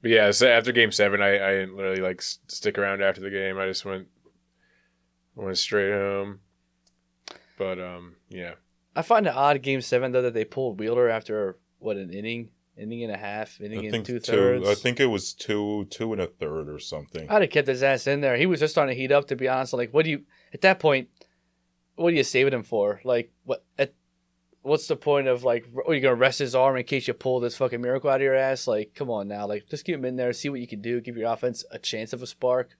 A: But yeah, so after Game 7, I didn't really stick around after the game. I just went straight home. But yeah.
B: I find it odd Game 7 though that they pulled Wheeler after an inning and a half, and 2/3.
C: I think it was two and a third or something.
B: I'd have kept his ass in there. He was just starting to heat up, to be honest. At that point, what are you saving him for? What's the point of are you gonna rest his arm in case you pull this fucking miracle out of your ass? Come on now, just keep him in there, see what you can do, give your offense a chance of a spark.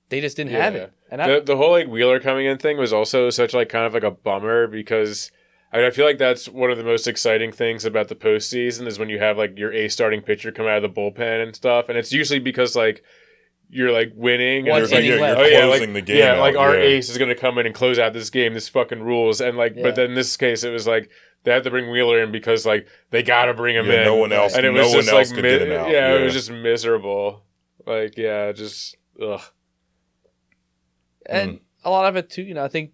B: They just didn't have it. And
A: the whole Wheeler coming in thing was also such kind of a bummer because I feel like that's one of the most exciting things about the postseason is when you have your ace starting pitcher come out of the bullpen and stuff, and it's usually because you're winning and
C: you're closing the game.
A: Yeah, our ace is gonna come in and close out this game. This fucking rules. And but then in this case it was they had to bring Wheeler in because they gotta bring him in.
C: No one else.
A: And it
C: was
A: just
C: could get him out.
A: Yeah, it was just miserable. Just ugh.
B: And a lot of it too, I think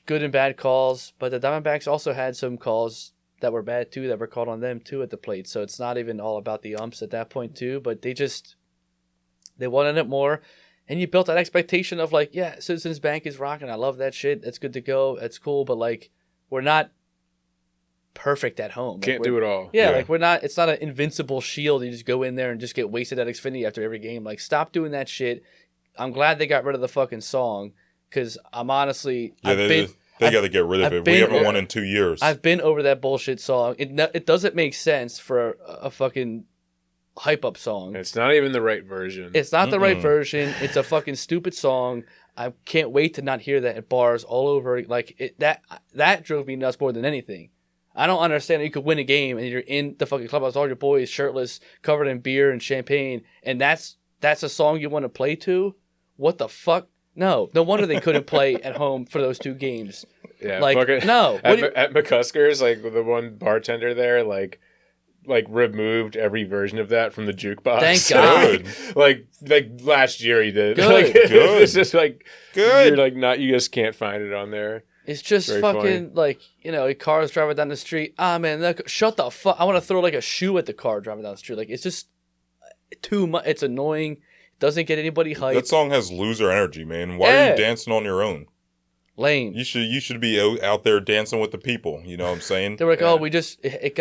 B: good and bad calls, but the Diamondbacks also had some calls that were bad too, that were called on them too at the plate. So it's not even all about the umps at that point too, but they wanted it more. And you built that expectation of Citizens Bank is rocking. I love that shit. It's good to go. It's cool. But we're not perfect at home.
A: Can't do it all.
B: Yeah, we're not, it's not an invincible shield. You just go in there and just get wasted at Xfinity after every game. Stop doing that shit. I'm glad they got rid of the fucking song because I'm honestly
C: they got to get rid of it. We haven't won in 2 years.
B: I've been over that bullshit song. It doesn't make sense for a fucking hype up song.
A: It's not even the right version.
B: It's not the right version. It's a fucking stupid song. I can't wait to not hear that at bars all over. Like that drove me nuts more than anything. I don't understand that you could win a game and you're in the fucking clubhouse, all your boys shirtless, covered in beer and champagne, and that's a song you want to play to? What the fuck? No wonder they couldn't play at home for those 2 games.
A: Yeah,
B: like no.
A: At McCusker's, like the one bartender there, like removed every version of that from the jukebox.
B: Thank God.
A: like last year he did.
B: Good.
A: Like, good. It's just like
C: good.
A: You're like you just can't find it on there.
B: It's just fucking funny. Like, cars driving down the street. Ah, man, look, shut the fuck. I want to throw like a shoe at the car driving down the street. Like, it's just too much. It's annoying. It doesn't get anybody hyped.
C: That song has loser energy, man. Why are you dancing on your own?
B: Lame.
C: You should be out there dancing with the people. You know what I'm saying?
B: They were like, it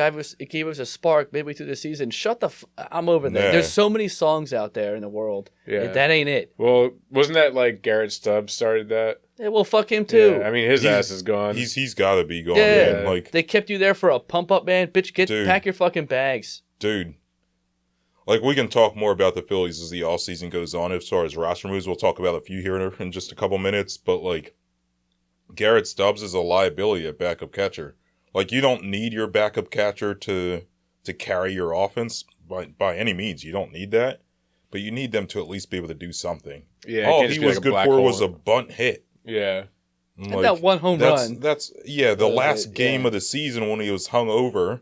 B: gave us a spark midway through the season. Shut the I'm over that. There's so many songs out there in the world. Yeah. That ain't it.
A: Well, wasn't that like Garrett Stubbs started that?
B: Yeah, well, fuck him too.
A: Yeah, I mean, his ass is gone.
C: He's got to be gone.
B: Yeah.
C: Man. Like,
B: they kept you there for a pump up, man. Bitch, pack your fucking bags.
C: Dude. Like, we can talk more about the Phillies as the offseason goes on. As far as roster moves, we'll talk about a few here in just a couple minutes. But, like, Garrett Stubbs is a liability at backup catcher. Like, you don't need your backup catcher to carry your offense by any means. You don't need that. But you need them to at least be able to do something.
A: Yeah,
C: all he was good for was a bunt hit.
A: Yeah.
B: Like, and that one home run.
C: That's the last game of the season when he was hung over,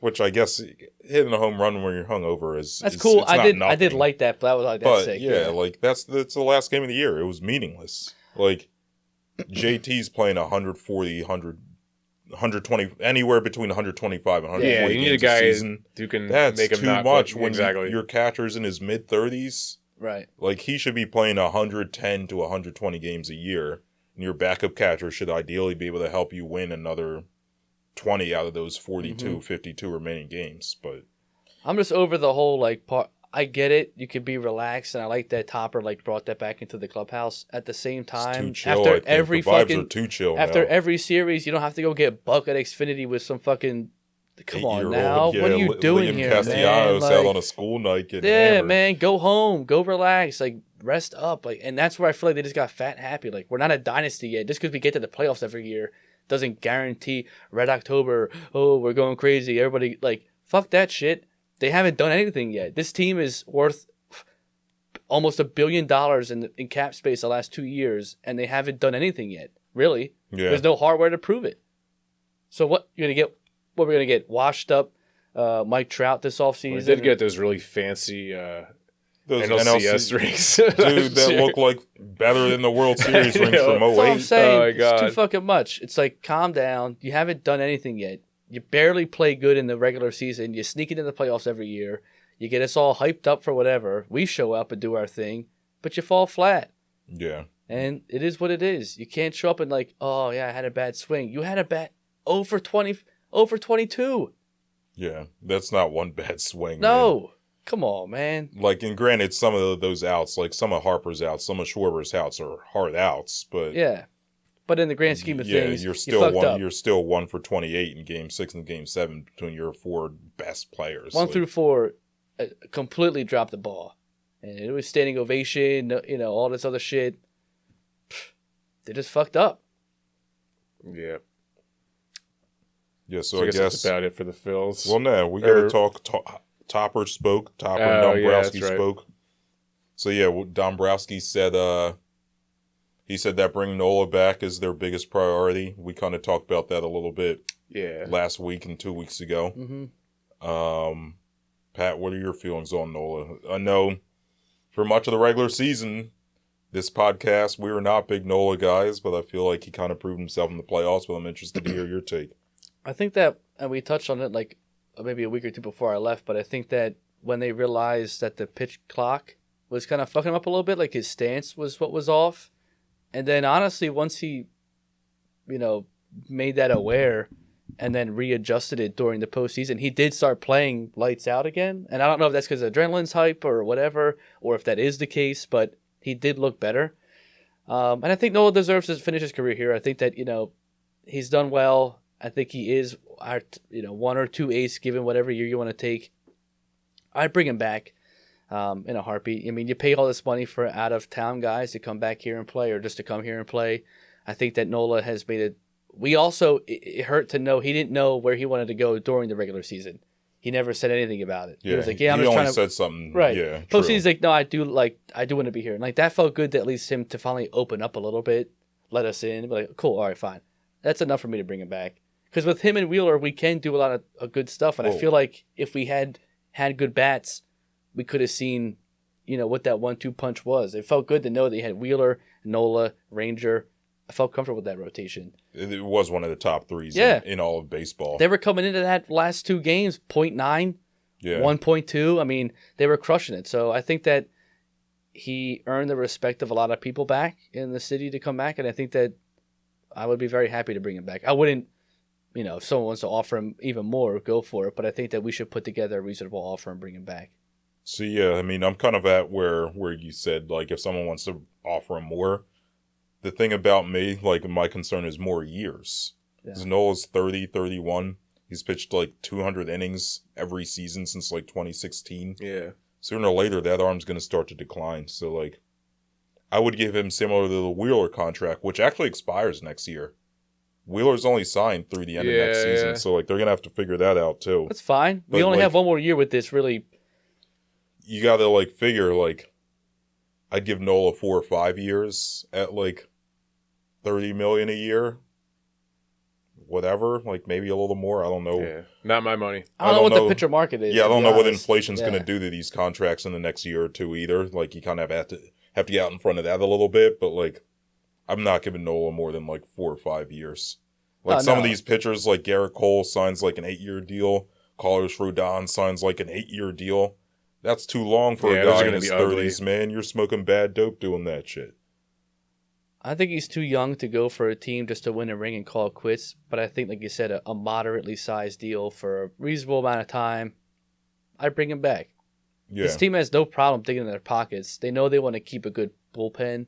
C: which I guess hitting a home run when you're hung over is
B: cool.
C: I
B: did like that, but that was like that sick.
C: Yeah, like that's the last game of the year. It was meaningless. Like JT's playing 140, 120, anywhere between 125 and 140
A: you
C: games
A: need a guy
C: season.
A: who can
C: That's
A: make him
C: too
A: not
C: much
A: play.
C: when
A: Exactly.
C: your catcher's in his mid-30s.
B: Right.
C: Like, he should be playing 110 to 120 games a year, and your backup catcher should ideally be able to help you win another 20 out of those 42, 52 remaining games. But
B: I'm just over the whole, like, part. I get it. You can be relaxed, and I like that Topper, like, brought that back into the clubhouse. At the same time,
C: it's too chill,
B: after every
C: the vibes
B: fucking
C: are too chill
B: after
C: now.
B: every series, you don't have to go get buck at Xfinity with some fucking. Come on now, what are you doing here,
C: Castellanos
B: man?
C: out on a school night getting
B: yeah,
C: hammered.
B: man, go home, go relax, like rest up, like, and that's where I feel like they just got fat and happy. Like, we're not a dynasty yet. Just because we get to the playoffs every year doesn't guarantee Red October. Oh, we're going crazy. Everybody, like, fuck that shit. They haven't done anything yet. This team is worth almost $1 billion in cap space the last 2 years, and they haven't done anything yet. Really, there's no hardware to prove it. So what you're gonna get? What we're gonna get? Washed up Mike Trout this offseason.
A: We did get those really fancy
C: those
A: NLCS rings,
C: dude, that look like better than the World Series rings from 08.
B: That's what I'm saying.
A: Oh my God.
B: It's too fucking much. It's like, calm down. You haven't done anything yet. You barely play good in the regular season. You sneak into the playoffs every year. You get us all hyped up for whatever. We show up and do our thing, but you fall flat.
C: Yeah.
B: And it is what it is. You can't show up and like, oh yeah, I had a bad swing. You had a bad 0 for 20, 0 for 22.
C: Yeah, that's not one bad swing.
B: No.
C: Man.
B: Come on, man.
C: Like, and granted, some of those outs, like some of Harper's outs, some of Schwarber's outs are hard outs, but
B: yeah. But in the grand scheme of things,
C: you're still You're still 1 for 28 in Game 6 and Game 7 between your 4 best players.
B: 1 through 4, completely dropped the ball, and it was standing ovation. All this other shit. They just fucked up.
A: Yeah.
C: Yeah. So I guess
A: that's about it for the Phils.
C: Well, no, we got to talk. Topper spoke. Topper and Dombrowski spoke. So yeah, Dombrowski said. He said that bringing Nola back is their biggest priority. We kind of talked about that a little bit.
A: Yeah.
C: Last week and 2 weeks ago.
B: Mm-hmm.
C: Pat, what are your feelings on Nola? I know for much of the regular season, this podcast, we were not big Nola guys, but I feel like he kind of proved himself in the playoffs, but I'm interested to hear your take.
B: I think that, and we touched on it like maybe a week or two before I left, but I think that when they realized that the pitch clock was kind of fucking him up a little bit, like his stance was what was off. And then honestly, once he, made that aware and then readjusted it during the postseason, he did start playing lights out again. And I don't know if that's because adrenaline's hype or whatever, or if that is the case, but he did look better. And I think Nola deserves to finish his career here. I think that, he's done well. I think he is our, 1 or 2 ace given whatever year you want to take. I'd bring him back in a heartbeat. I mean, you pay all this money for out-of-town guys to come back here and play or just to come here and play. I think that Nola has made it. It hurt to know he didn't know where he wanted to go during the regular season. He never said anything about it.
C: Yeah,
B: he was like, I'm just trying to.
C: Said something.
B: Right.
C: Yeah.
B: Postseason, he's like, no, I do want to be here. And like that felt good to at least him to finally open up a little bit, let us in. But like, cool, all right, fine. That's enough for me to bring him back. Because with him and Wheeler, we can do a lot of good stuff. And I feel like if we had good bats, we could have seen, what that 1-2 punch was. It felt good to know that you had Wheeler, Nola, Ranger. I felt comfortable with that rotation.
C: It was one of the top threes in all of baseball.
B: They were coming into that last 2 games, 0.9, 1.2. I mean, they were crushing it. So I think that he earned the respect of a lot of people back in the city to come back. And I think that I would be very happy to bring him back. I wouldn't, if someone wants to offer him even more, go for it. But I think that we should put together a reasonable offer and bring him back.
C: So, yeah, I mean, I'm kind of at where you said, like, if someone wants to offer him more, the thing about me, like, my concern is more years. Because Nola's 30, 31. He's pitched, like, 200 innings every season since, like, 2016.
A: Yeah.
C: Sooner or later, that arm's going to start to decline. So, like, I would give him similar to the Wheeler contract, which actually expires next year. Wheeler's only signed through the end of next season. So, like, they're going to have to figure that out, too.
B: That's fine. We only have 1 more year with this, really.
C: You got to, like, figure, like, I'd give Nola 4 or 5 years at, like, $30 million a year, whatever, like maybe a little more. I don't know.
A: Yeah, not my money.
B: I don't know what the pitcher market is.
C: Yeah, I don't know what inflation's going to do to these contracts in the next year or two either. Like you kind of have to get out in front of that a little bit. But like, I'm not giving Nola more than like 4 or 5 years. Like some of these pitchers, like Garrett Cole signs like an 8-year deal. Carlos Rodon signs like an 8-year deal. That's too long for a guy in his 30s, man. You're smoking bad dope doing that shit.
B: I think he's too young to go for a team just to win a ring and call it quits. But I think, like you said, a moderately sized deal for a reasonable amount of time, I'd bring him back. Yeah. This team has no problem digging in their pockets. They know they want to keep a good bullpen,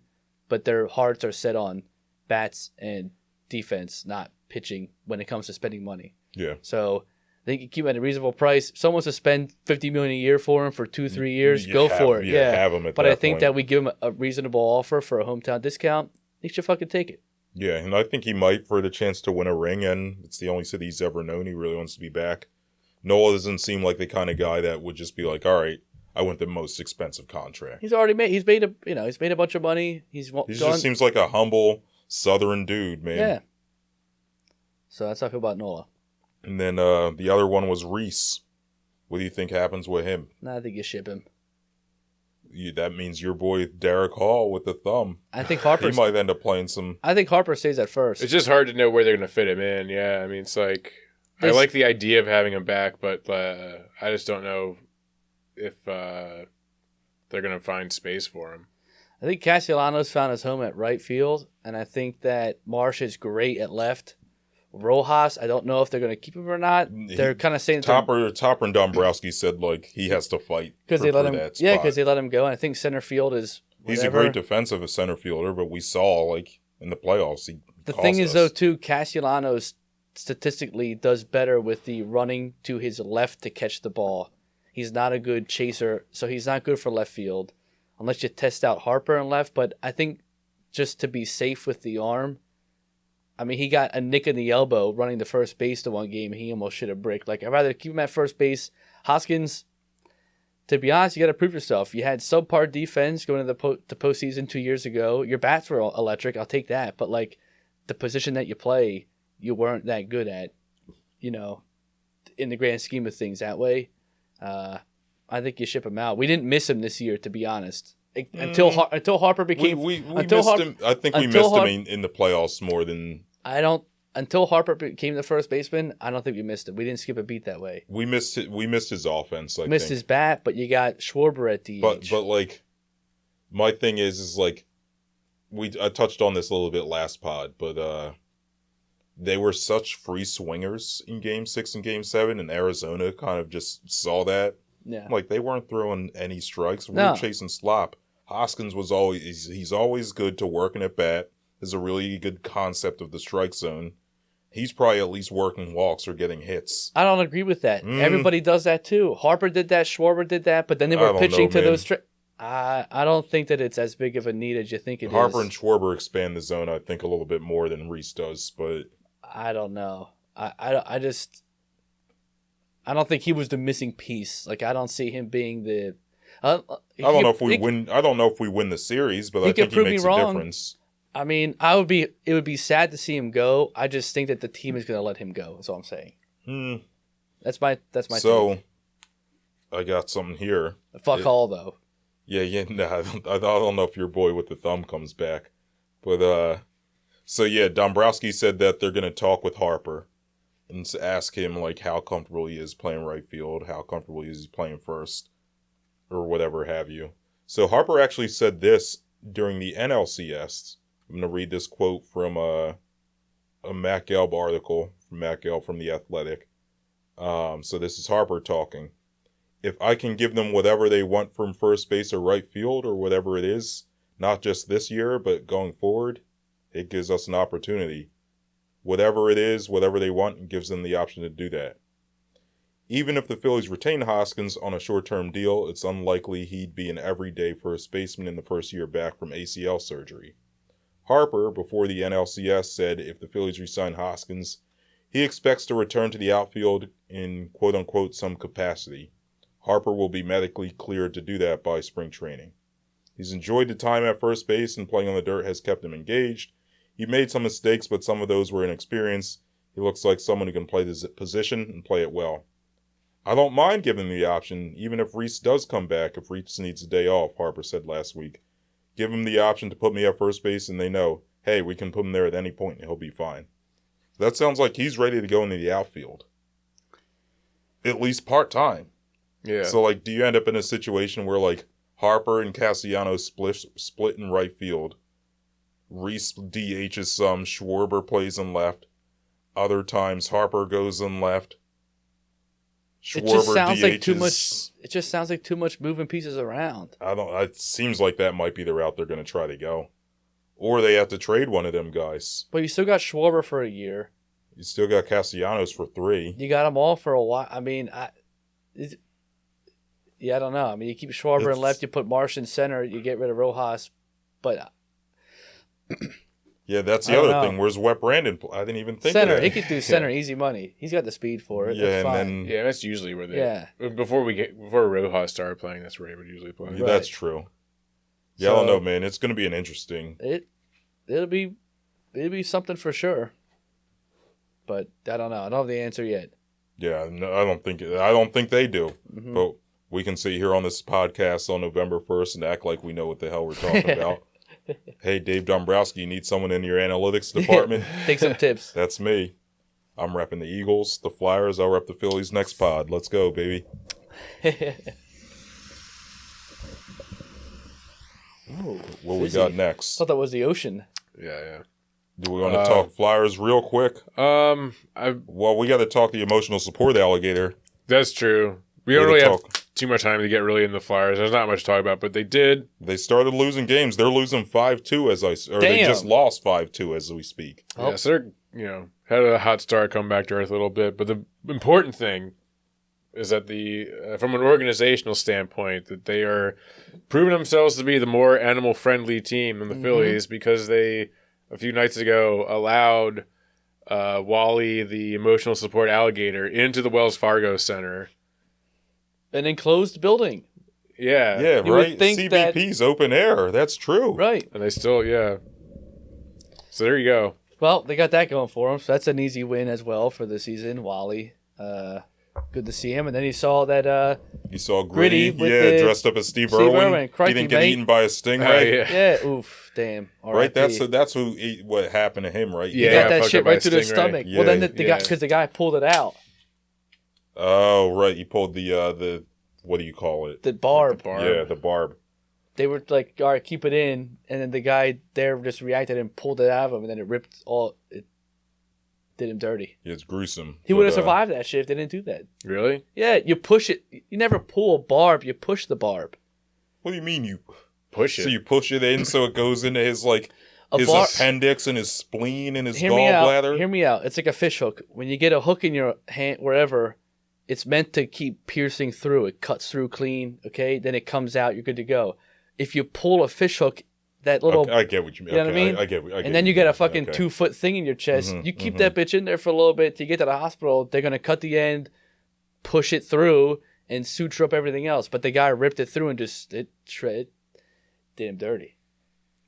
B: but their hearts are set on bats and defense, not pitching when it comes to spending money.
C: Yeah.
B: So I think you keep him at a reasonable price. If someone wants to spend $50 million a year for him for 2-3 years, go for it. Yeah,
C: have him at
B: but
C: that
B: I think
C: point.
B: That we give him a reasonable offer for a hometown discount. He should fucking take it.
C: Yeah, and I think he might for the chance to win a ring, and it's the only city he's ever known. He really wants to be back. Nola doesn't seem like the kind of guy that would just be like, all right, I want the most expensive contract.
B: He's made a bunch of money. He
C: just seems like a humble Southern dude, man.
B: Yeah. So that's how I feel about Nola.
C: And then the other one was Reese. What do you think happens with him?
B: I think you ship him.
C: That means your boy Derek Hall with the thumb.
B: I think Harper.
C: He might end up playing some.
B: I think Harper stays at first.
A: It's just hard to know where they're going to fit him in. Yeah, I mean, it's like I like the idea of having him back, but I just don't know if they're going to find space for him.
B: I think Castellanos found his home at right field, and I think that Marsh is great at left. Rojas, I don't know if they're going to keep him or not. They're kind of saying
C: Topper and Dombrowski said like he has to fight
B: because they let him. Yeah, because they let him go. And I think center field is. Whatever.
C: He's a great defensive center fielder, but we saw like in the playoffs
B: the thing is though too, Castellanos statistically does better with the running to his left to catch the ball. He's not a good chaser, so he's not good for left field unless you test out Harper in left. But I think just to be safe with the arm. I mean, he got a nick in the elbow running the first base to one game. He almost should have bricked. Like, I'd rather keep him at first base. Hoskins, to be honest, you got to prove yourself. You had subpar defense going into the postseason 2 years ago. Your bats were electric. I'll take that. But, like, the position that you play, you weren't that good at, in the grand scheme of things that way. I think you ship him out. We didn't miss him this year, to be honest. Until Harper became...
C: We missed him. I think we missed him in the playoffs more than...
B: Until Harper became the first baseman, I don't think we missed him. We didn't skip a beat that way.
C: We missed his offense. I
B: missed
C: think.
B: His bat, but you got Schwarber at DH.
C: But like, my thing is like, I touched on this a little bit last pod, but they were such free swingers in Game 6 and Game 7, and Arizona kind of just saw that.
B: Yeah,
C: like they weren't throwing any strikes. We were chasing slop. Hoskins he's always good to working at bat. Has a really good concept of the strike zone. He's probably at least working walks or getting hits.
B: I don't agree with that. Everybody does that too. Harper did that. Schwarber did that. But then they were pitching to those. I don't think that it's as big of a need as you think it is.
C: Harper and Schwarber expand the zone, I think, a little bit more than Reese does. But
B: I don't know. I don't think he was the missing piece. Like, I don't see him being the.
C: I don't know if we win. I don't know if we win the series, but I think he makes a difference.
B: I mean, it would be sad to see him go. I just think that the team is going to let him go. That's all I'm saying. That's my
C: So,
B: take.
C: I got something here.
B: Fuck all though.
C: Yeah. Nah, I don't know if your boy with the thumb comes back, but so yeah, Dombrowski said that they're going to talk with Harper and ask him like how comfortable he is playing right field, how comfortable he is playing first, or whatever have you. So Harper actually said this during the NLCS. I'm going to read this quote from a Matt Gelb article from Matt Gelb from The Athletic. So this is Harper talking. If I can give them whatever they want from first base or right field or whatever it is, not just this year, but going forward, it gives us an opportunity. Whatever it is, whatever they want, it gives them the option to do that. Even if the Phillies retain Hoskins on a short-term deal, it's unlikely he'd be an everyday first baseman in the first year back from ACL surgery. Harper, before the NLCS, said if the Phillies re-sign Hoskins, he expects to return to the outfield in quote-unquote some capacity. Harper will be medically cleared to do that by spring training. He's enjoyed the time at first base and playing on the dirt has kept him engaged. He made some mistakes, but some of those were inexperience. He looks like someone who can play this position and play it well. I don't mind giving him the option, even if Reese does come back if Reese needs a day off, Harper said last week. Give him the option to put me at first base and they know, hey, we can put him there at any point and he'll be fine. That sounds like he's ready to go into the outfield. At least part-time.
A: Yeah.
C: So, like, do you end up in a situation where, like, Harper and Castellanos split in right field? Reese DHs some, Schwarber plays in left. Other times, Harper goes in left.
B: It just sounds like too much. It just sounds like too much moving pieces around.
C: It seems like that might be the route they're going to try to go, or they have to trade one of them guys.
B: But you still got Schwarber for a year.
C: You still got Castellanos for 3.
B: You got them all for a while. I mean, I don't know. I mean, you keep Schwarber in left, you put Marsh in center, you get rid of Rojas, but
C: yeah, that's the other thing. Where's Wet Brandon? I didn't even think
B: center.
C: of that.
B: He could do center, easy money. He's got the speed for it.
C: Yeah,
B: that's fine.
A: That's usually where they. Before Rojas started playing, that's where he would usually play.
C: Yeah, that's true. Yeah, so, I don't know, man. It's going to be an interesting.
B: It'll be something for sure. But I don't know. I don't have the answer yet. Yeah,
C: no, I don't think they do. Mm-hmm. But we can sit here on this podcast on November 1st and act like we know what the hell we're talking about. Hey, Dave Dombrowski, you need someone in your analytics department?
B: Take some tips.
C: That's me. I'm repping the Eagles, the Flyers. I'll rep the Phillies next pod. Let's go, baby. What we got next?
B: I thought that was the ocean.
A: Yeah.
C: Do we want to talk Flyers real quick? Well, we got to talk the emotional support alligator.
A: That's true. We don't really have too much time to get really into the Flyers. There's not much to talk about, but they did.
C: They started losing games. They're losing 5-2 they just lost 5-2 as we speak.
A: Yeah, so they're had a hot start, come back to earth a little bit. But the important thing is that from an organizational standpoint, that they are proving themselves to be the more animal-friendly team than the Phillies, because they a few nights ago allowed Wally, the emotional support alligator, into the Wells Fargo Center.
B: An enclosed building.
A: Yeah.
C: Yeah, you right. CBP's open air. That's true.
B: Right.
A: And they still, So there you go.
B: Well, they got that going for them. So that's an easy win as well for the season. Wally. Good to see him. And then he saw that...
C: you saw Gritty dressed up as Steve Irwin. He didn't get eaten by a stingray.
B: Yeah. Oof. Damn.
C: Right. That's what happened to him, right?
B: Yeah. He got that shit right through the stomach. Yeah. Well, then the guy pulled it out.
C: Oh, right. He pulled the what do you call it?
B: The barb.
C: Yeah, the barb.
B: They were like, all right, keep it in. And then the guy there just reacted and pulled it out of him. And then it did him dirty.
C: Yeah, it's gruesome.
B: He would have survived that shit if they didn't do that.
A: Really?
B: Yeah, you push it. You never pull a barb. You push the barb.
C: What do you mean you...
A: push it.
C: So you push it in so it goes into his appendix and his spleen and his gallbladder.
B: Hear me out. It's like a fish hook. When you get a hook in your hand, wherever, it's meant to keep piercing through. It cuts through clean, okay? Then it comes out. You're good to go. If you pull a fish hook, that little...
C: Okay, I get what you mean.
B: You know what I mean?
C: I get
B: and then you get a fucking 2-foot thing in your chest. You keep that bitch in there for a little bit till you get to the hospital. They're going to cut the end, push it through, and suture up everything else. But the guy ripped it through and just... It did him dirty.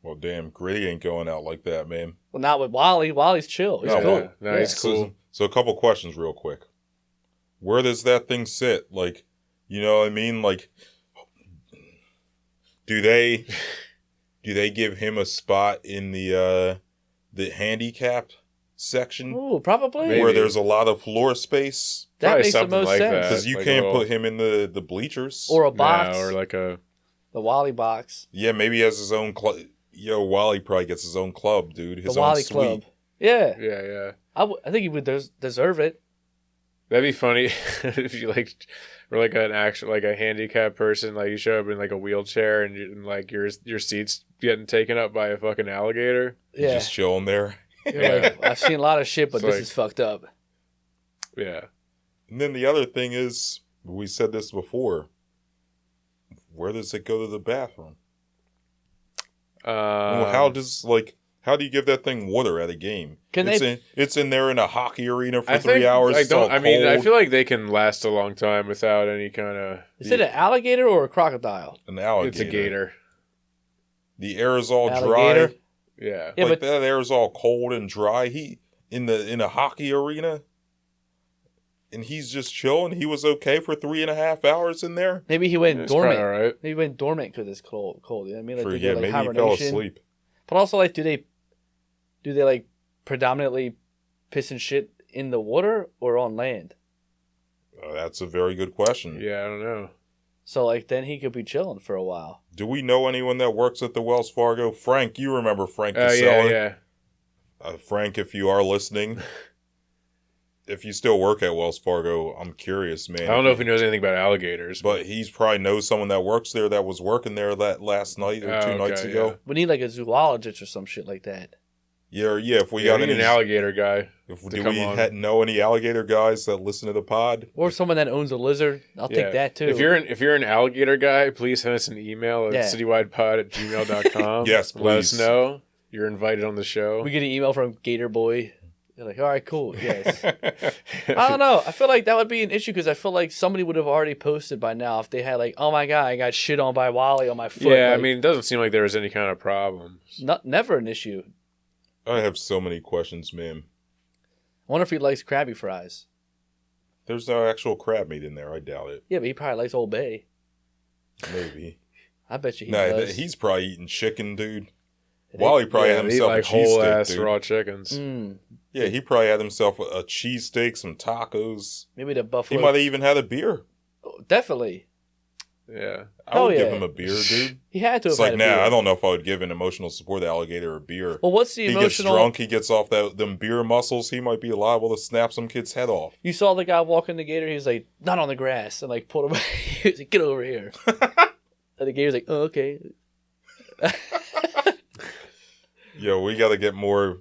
C: Well, damn, Gritty ain't going out like that, man.
B: Well, not with Wally. Wally's chill. He's cool.
A: No, he's cool.
C: So a couple questions real quick. Where does that thing sit? Like, you know what I mean? Like, do they give him a spot in the handicap section?
B: Ooh, probably.
C: Maybe. Where there's a lot of floor space?
B: That
A: probably
B: makes the most
A: like
B: sense.
C: Because you can't put him in the bleachers.
B: Or a box.
A: or like the
B: Wally box.
C: Yeah, maybe he has his own club. Wally probably gets his own club, dude. His
B: the
C: own
B: Wally
C: suite.
B: Club. Yeah.
A: Yeah.
B: I think he would deserve it.
A: That'd be funny if you were like an actual a handicapped person, like you show up in like a wheelchair and like your seat's getting taken up by a fucking alligator.
B: Yeah.
C: Just chilling there.
B: Like, I've seen a lot of shit, but this is fucked up.
A: Yeah.
C: And then the other thing is, we said this before. Where does it go to the bathroom? How do you give that thing water at a game? It's in there in a hockey arena for 3 hours.
A: I feel like they can last a long time without any kind of.
B: Is it an alligator or a crocodile?
C: An alligator.
A: It's a gator.
C: The air is all dry.
A: Yeah.
C: But that air is all cold and dry. He in a hockey arena. And he's just chilling. He was okay for 3.5 hours in there.
B: Maybe he went dormant.
A: All right.
B: Maybe he went dormant because it's cold. You know what I mean?
C: Maybe he fell asleep.
B: But also, do they predominantly piss and shit in the water or on land?
C: That's a very good question.
A: Yeah, I don't know.
B: So then he could be chilling for a while.
C: Do we know anyone that works at the Wells Fargo? Frank, you remember Frank the seller?
A: Yeah.
C: Frank, if you are listening. If you still work at Wells Fargo, I'm curious, man.
A: I don't know if he knows anything about alligators.
C: But he's probably knows someone that works there that was working there that last night or 2 nights ago.
B: Yeah. We need a zoologist or some shit like that.
C: Yeah. If we got
A: an alligator guy.
C: Do we know any alligator guys that listen to the pod?
B: Or someone that owns a lizard. I'll take that too.
A: If you're an alligator guy, please send us an email at citywidepod@gmail.com.
C: Yes, please.
A: Let us know. You're invited on the show.
B: We get an email from Gator Boy. They're like, all right, cool, yes. I don't know. I feel like that would be an issue because I feel like somebody would have already posted by now if they had oh my God, I got shit on by Wally on my foot.
A: Yeah, I mean, it doesn't seem like there was any kind of problem.
B: Never an issue.
C: I have so many questions, man.
B: I wonder if he likes Krabby Fries.
C: There's no actual crab meat in there. I doubt it.
B: Yeah, but he probably likes Old Bay.
C: Maybe.
B: I bet you he does.
C: He's probably eating chicken, dude. Wally probably had himself a
A: whole ass
C: cheesesteak,
A: raw chickens.
C: Yeah, he probably had himself a cheesesteak, some tacos.
B: Maybe the buffalo.
C: He might have even had a beer.
B: Oh, definitely.
A: Yeah.
C: I would give him a beer, dude.
B: He had to have
C: had
B: a beer.
C: I don't know if I would give an emotional support alligator a beer.
B: Well, what's the emotional...
C: He gets drunk, he gets off them beer muscles, he might be liable to snap some kid's head off.
B: You saw the guy walking the gator, he was like, not on the grass, and pulled him. He was like, get over here. And the gator's like, oh, okay.
C: Yo, we got to get more...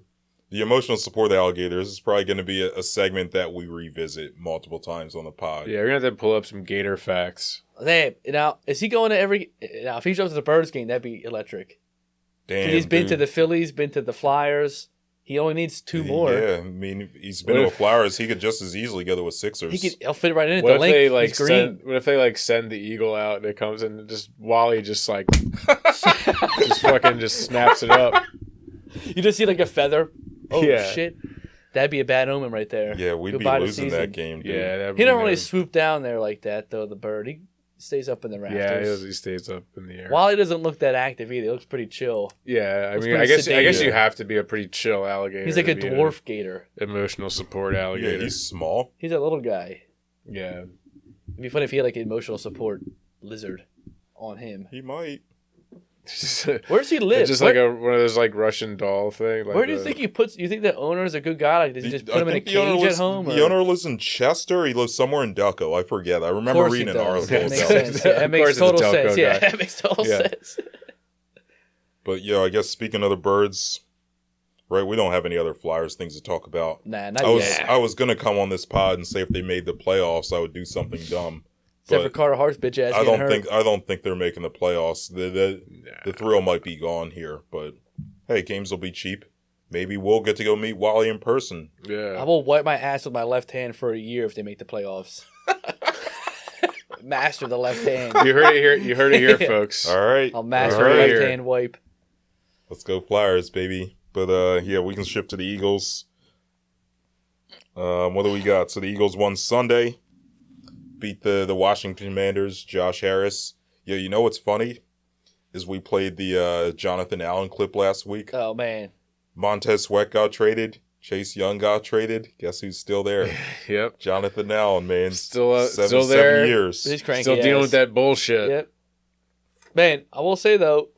C: The emotional support of the alligators is probably going to be a segment that we revisit multiple times on the pod.
A: Yeah, we're going to have to pull up some gator facts.
B: Hey, now, is he going to every... Now, if he shows up to the Birds game, that'd be electric.
C: Damn,
B: he's been to the Phillies, been to the Flyers. He only needs 2 more.
C: Yeah, I mean, he's been to a Flowers. He could just as easily go to a Sixers.
B: He'll fit right in at
A: what
B: the link.
A: What if they send the eagle out and it comes in and just Wally just just fucking just snaps it up.
B: You just see a feather. Oh, shit. That'd be a bad omen right there.
C: Yeah, we'd be losing that game, dude.
A: Yeah,
B: he don't really swoop down there like that, though, the bird. He stays up in the rafters.
A: Yeah, he stays up in the air.
B: Wally doesn't look that active either. He looks pretty chill.
A: Yeah, I guess you have to be a pretty chill alligator.
B: He's like a dwarf gator.
A: Emotional support alligator.
C: Yeah, he's small.
B: He's a little guy.
A: Yeah.
B: It'd be funny if he had an emotional support lizard on him.
C: He might.
B: Where does he live?
A: It's just one of those Russian doll thing.
B: Where do you think he puts? You think the owner is a good guy? Does he just put him in a cage at home?
C: The owner lives in Chester. He lives somewhere in Delco. I forget. I remember reading an article.
B: That makes sense. Yeah, that makes total sense. Yeah, that makes total sense.
C: But yeah, I guess speaking of the Birds, right? We don't have any other Flyers things to talk about.
B: Nah, not yet.
C: I was gonna come on this pod and say if they made the playoffs, I would do something dumb.
B: Except for Carter Hart's bitch ass.
C: I don't think they're making the playoffs. The thrill might be gone here, but hey, games will be cheap. Maybe we'll get to go meet Wally in person.
A: Yeah.
B: I will wipe my ass with my left hand for a year if they make the playoffs. Master the left hand.
A: You heard it here. You heard it here, folks.
C: All right.
B: I'll master the left hand wipe.
C: Let's go Flyers, baby. But yeah, we can shift to the Eagles. What do we got? So the Eagles won Sunday. Beat the Washington Commanders. Josh Harris. Yeah, you know what's funny? Is we played the Jonathan Allen clip last week.
B: Oh, man.
C: Montez Sweat got traded. Chase Young got traded. Guess who's still there?
A: Yep.
C: Jonathan Allen, man.
A: Still there.
C: 7 years.
B: He's cranky
A: Still dealing with that bullshit.
B: Yep. Man, I will say, though,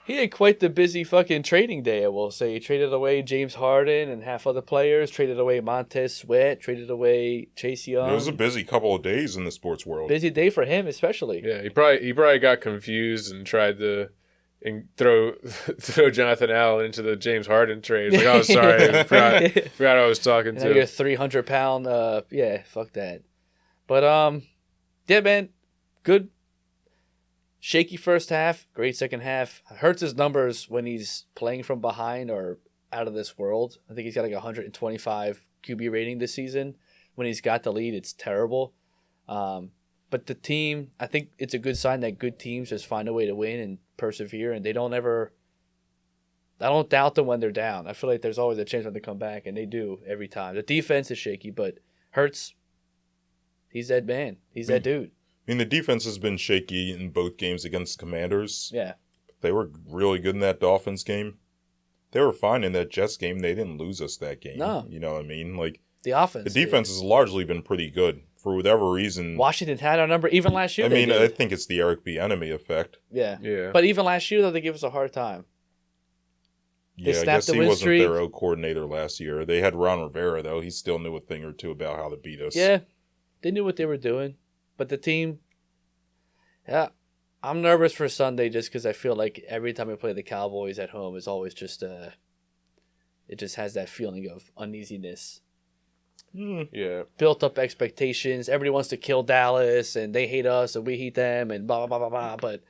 B: he had quite the busy fucking trading day, I will say. He traded away James Harden and half other players, traded away Montez Sweat, traded away Chase Young.
C: It was a busy couple of days in the sports world.
B: Busy day for him, especially.
A: Yeah, he probably got confused and tried to throw Jonathan Allen into the James Harden trade. Like, oh, sorry, I forgot who I was talking to.
B: You're 300-pound, yeah, fuck that. But, yeah, man, good. Shaky first half, great second half. Hurts' numbers when he's playing from behind are out of this world. I think he's got like 125 QB rating this season. When he's got the lead, it's terrible. But the team, I think it's a good sign that good teams just find a way to win and persevere, and they don't ever. I don't doubt them when they're down. I feel like there's always a chance when they come back, and they do every time. The defense is shaky, but Hurts, he's that man. He's that dude.
C: I mean, the defense has been shaky in both games against the Commanders.
B: Yeah.
C: They were really good in that Dolphins game. They were fine in that Jets game. They didn't lose us that game.
B: No.
C: You know what I mean? Like
B: the offense.
C: The defense has largely been pretty good for whatever reason.
B: Washington had our number even last year.
C: I mean, I think it's the Eric Bieniemy effect.
B: Yeah.
A: Yeah.
B: But even last year, though, they gave us a hard time.
C: Yeah, I guess he wasn't their O coordinator last year. They had Ron Rivera, though. He still knew a thing or two about how to beat us.
B: Yeah. They knew what they were doing. But the team... Yeah, I'm nervous for Sunday just because I feel like every time we play the Cowboys at home, it's always just it just has that feeling of uneasiness.
A: Yeah.
B: Built up expectations. Everybody wants to kill Dallas, and they hate us, and we hate them, and blah, blah, blah, blah, blah. But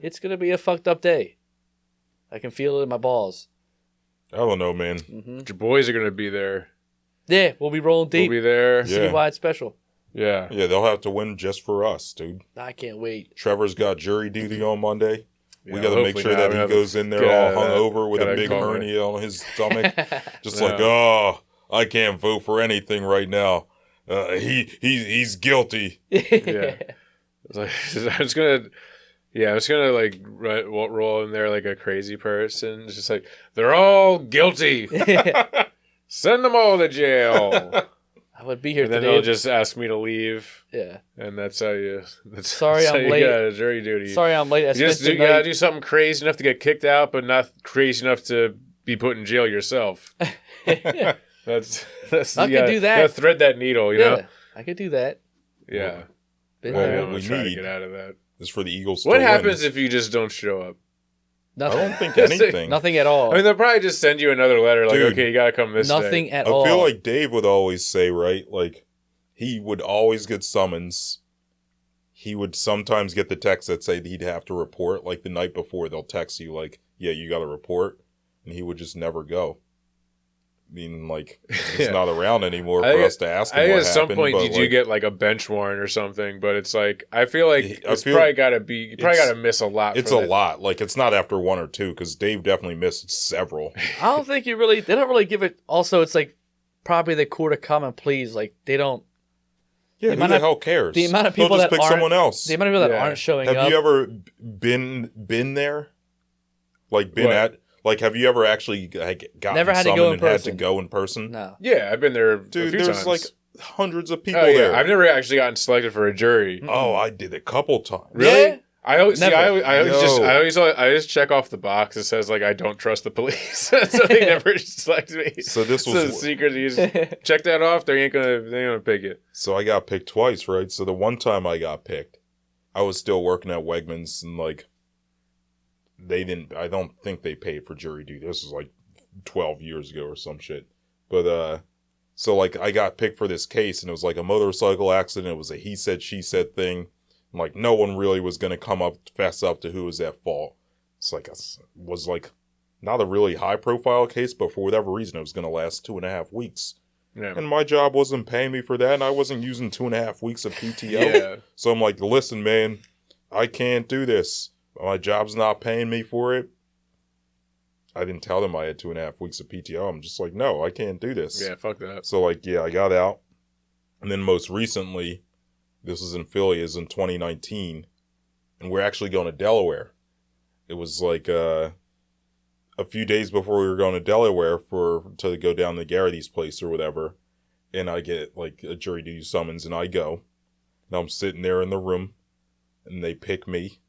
B: it's going to be a fucked up day. I can feel it in my balls.
C: I don't know, man.
B: Mm-hmm.
A: Your boys are going to be there.
B: Yeah, we'll be rolling deep.
A: We'll be there.
B: Citywide special.
A: Yeah.
C: Yeah, they'll have to win just for us, dude.
B: I can't wait.
C: Trevor's got jury duty on Monday.
A: Yeah,
C: we got to make sure that he goes in there all hungover with a big hernia on his stomach. Just like, oh, I can't vote for anything right now. He's guilty.
A: Yeah. I'm just gonna like roll in there like a crazy person. It's just like, they're all guilty. Send them all to jail.
B: I would be here
A: and
B: today.
A: then they'll just ask me to leave.
B: Yeah.
A: And that's how you...
B: Sorry, I'm late.
A: Yeah, jury duty.
B: Sorry, I'm late.
A: You gotta do something crazy enough to get kicked out, but not crazy enough to be put in jail yourself. That's
B: I could do that.
A: You gotta thread that needle, you know?
B: I could do that.
A: Yeah.
C: What
A: I'm
C: we
A: trying to
C: need
A: get out of that.
C: is for the Eagles
A: What
C: to
A: happens
C: win.
A: if you just don't show up?
B: Nothing.
C: I don't think anything.
B: Nothing at all.
A: I mean, they'll probably just send you another letter like,
C: Dude,
A: okay, you gotta come this day.
B: Nothing at all.
C: I feel like Dave would always say, right? Like, he would always get summons. He would sometimes get the text that say he'd have to report. Like, the night before, they'll text you, like, yeah, you got to report. And he would just never go. I mean, like, he's not around anymore for us to ask him what happened.
A: At some point,
C: but,
A: you do get, like, a bench warrant or something. But it's like, I feel like it's probably got to be... You probably got to miss a lot.
C: It's a lot. Like, it's not after one or two, because Dave definitely missed several.
B: I don't think you really... They don't really give it... Also, it's like, probably the court of common pleas. Like, they don't...
C: Yeah, who the hell cares?
B: The amount of people
C: that
B: pick
C: someone else.
B: The amount of people that aren't showing up.
C: Have you ever been there? Like have you ever actually gotten
B: Never had to go in person.
C: Had to go in person?
B: No.
A: Yeah, I've been there.
C: Dude,
A: a few
C: there's
A: times.
C: like hundreds of people
A: there.
C: there.
A: I've never actually gotten selected for a jury.
C: Oh, I did a couple times.
A: Really?
B: Yeah?
A: I always
C: I
A: check off the box that says like I don't trust the police, so they never select me.
C: So this was
A: the secret. You just check that off. They ain't gonna pick it.
C: So I got picked twice, right? So the one time I got picked, I was still working at Wegmans, and like they didn't. I don't think they paid for jury duty. This was like 12 years ago or some shit. But so like I got picked for this case, and it was like a motorcycle accident. It was a he said she said thing. And like no one really was gonna come up fess up to who was at fault. It's like was like not a really high profile case, but for whatever reason, it was gonna last 2.5 weeks. Yeah. And my job wasn't paying me for that, and I wasn't using 2.5 weeks of PTO. Yeah. So I'm like, listen, man, I can't do this. My job's not paying me for it. I didn't tell them I had 2.5 weeks of PTO. I'm just like, no, I can't do this.
A: Yeah, fuck that.
C: So like, yeah, I got out. And then most recently, this was in Phillies in 2019, and we're actually going to Delaware. It was like a few days before we were going to Delaware to go down to Garrity's place or whatever, and I get like a jury duty summons, and I go. And I'm sitting there in the room, and they pick me,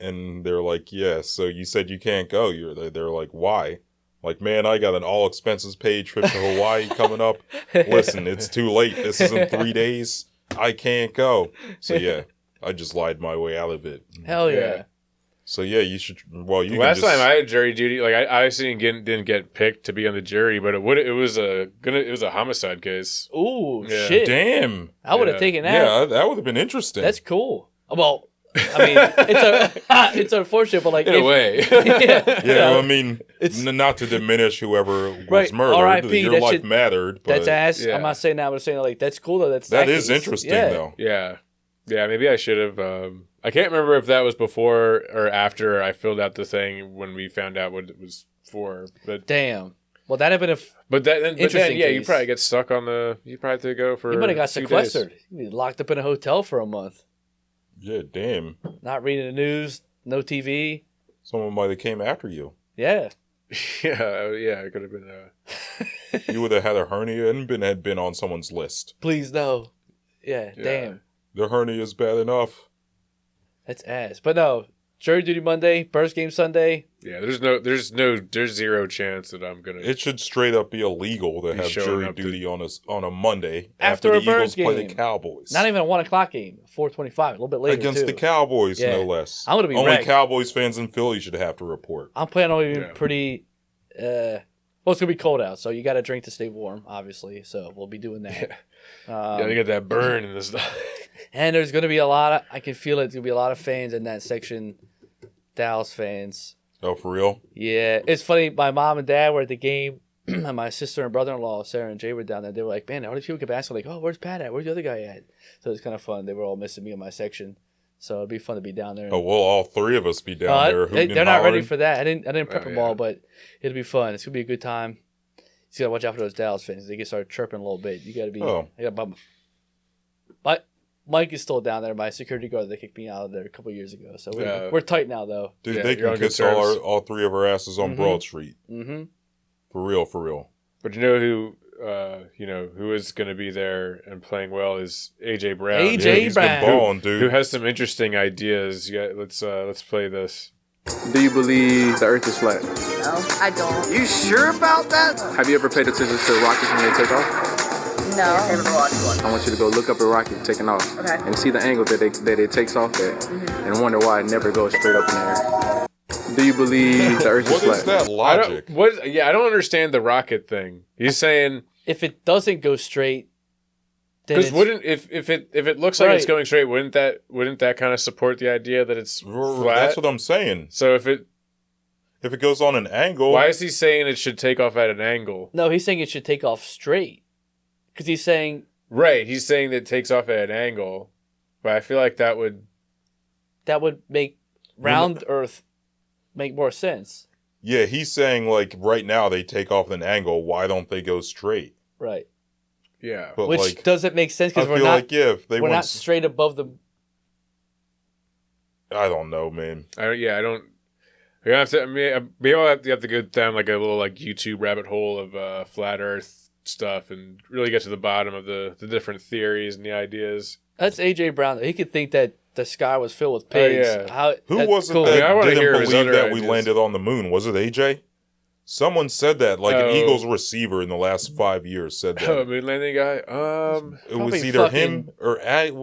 C: and they're like, "Yeah, so you said you can't go." They're like, "Why?" Like, man, I got an all expenses paid trip to Hawaii coming up. Listen, it's too late. This is in 3 days. I can't go. So yeah, I just lied my way out of it.
B: Hell yeah.
C: So yeah, you should. Well, you
A: last time I had jury duty, like I obviously didn't get picked to be on the jury, but it was a homicide case.
B: Ooh, shit!
C: Damn,
B: I would have taken that.
C: Yeah, that would have been interesting.
B: That's cool. Well, I mean, it's unfortunate, but like
A: in a way,
C: yeah. I mean, it's not to diminish whoever was murdered. R.I.P. Your life mattered. But,
B: that's ass. Yeah. I'm not saying that. I'm saying like that's cool though.
C: That is interesting though.
A: Yeah. Maybe I should have. I can't remember if that was before or after I filled out the thing when we found out what it was for. But
B: damn. Well, that'd have been
A: interesting. Yeah, you probably get stuck on the. You probably have to go for.
B: You might have got sequestered. You locked up in a hotel for a month.
C: Yeah, damn.
B: Not reading the news, no TV.
C: Someone might have came after you.
B: Yeah.
A: Yeah, it could have been.
C: You would have had a hernia and had been on someone's list.
B: Please no. Yeah, damn.
C: The hernia is bad enough.
B: That's ass. But no, jury duty Monday, first game Sunday.
A: Yeah, there's zero chance that I'm gonna.
C: It should straight up be illegal to have jury duty on a Monday
B: after
C: the
B: Eagles
C: play the Cowboys.
B: Not even a 1:00 game, 4:25, a little bit later
C: against the Cowboys, no less.
B: I'm gonna be
C: only
B: wrecked.
C: Cowboys fans in Philly should have to report.
B: I'm planning on being pretty. Well, it's gonna be cold out, so you got to drink to stay warm, obviously. So we'll be doing that.
A: Gotta get that burn in this stuff.
B: And there's gonna be I can feel it. There's gonna be a lot of fans in that section, Dallas fans.
C: Oh, for real?
B: Yeah, it's funny. My mom and dad were at the game, and my sister and brother-in-law, Sarah and Jay, were down there. They were like, "Man, all these people kept asking, like, oh, where's Pat at? Where's the other guy at?" So it's kind of fun. They were all missing me in my section, so it'd be fun to be down there.
C: Oh, we'll all three of us be down there.
B: They're not ready for that. I didn't prep them all, but it'll be fun. It's gonna be a good time. You gotta watch out for those Dallas fans. They get started chirping a little bit. You gotta be.
C: Oh.
B: But Mike is still down there. My security guard, they kicked me out of there a couple years ago. So we're tight now, though.
C: Dude, they can kiss all three of our asses on Broad Street.
B: Mm-hmm.
C: For real.
A: But you know who is going to be there and playing well is AJ Brown.
B: AJ Brown,
C: balling, dude.
A: Who has some interesting ideas. Yeah, let's play this.
D: Do you believe the Earth is flat?
E: No, I don't.
D: You sure about that? Have you ever paid attention to rockets when they take off?
E: No.
D: I want you to go look up a rocket taking off, and see the angle that it takes off at, and wonder why it never goes straight up in the air. Do you believe the Earth is flat?
C: What is that logic?
A: I don't understand the rocket thing. He's saying
B: if it doesn't go straight,
A: because if it looks like it's going straight, wouldn't that kind of support the idea that it's flat?
C: That's what I'm saying.
A: So if it
C: goes on an angle,
A: why is he saying it should take off at an angle?
B: No, he's saying it should take off straight. Because he's saying...
A: Right, he's saying that it takes off at an angle. But I feel like that would...
B: That would make round Earth make more sense.
C: Yeah, he's saying, like, right now they take off at an angle. Why don't they go straight?
B: Right.
A: Yeah.
C: But
B: which doesn't make sense because we're not straight above the...
C: I don't know, man.
A: I don't... Maybe I'll have to go down like a little like YouTube rabbit hole of flat Earth stuff and really get to the bottom of the different theories and the ideas.
B: That's AJ Brown. He could think that the sky was filled with pigs.
A: Oh, yeah.
C: Who was it that didn't believe that we landed on the moon? Was it AJ? Someone said that, like an Eagles receiver in the last 5 years said that.
A: Oh, moon landing guy?
C: It was either him or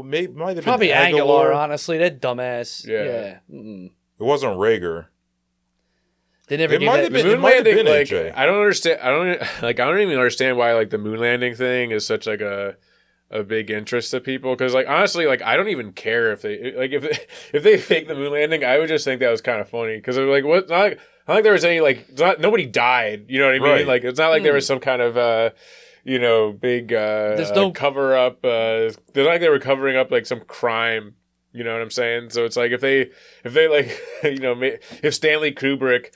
C: might have
B: probably
C: been
B: Aguilar, honestly. That dumbass.
A: Yeah.
C: It wasn't Rager.
B: They never gave
C: might
B: that.
C: have been-
A: The
C: it
A: moon
C: might have
A: landing,
C: been
A: like,
C: AJ.
A: I don't understand. I don't even understand why like the moon landing thing is such like a big interest to people. Because like honestly, like I don't even care if they like if they fake the moon landing. I would just think that was kind of funny because like what not like there was any like it's not nobody died. You know what I mean?
C: Right.
A: Like it's not like there was some kind of big
B: There's no
A: cover up. It's not like they were covering up like some crime. You know what I'm saying? So it's like if they like if Stanley Kubrick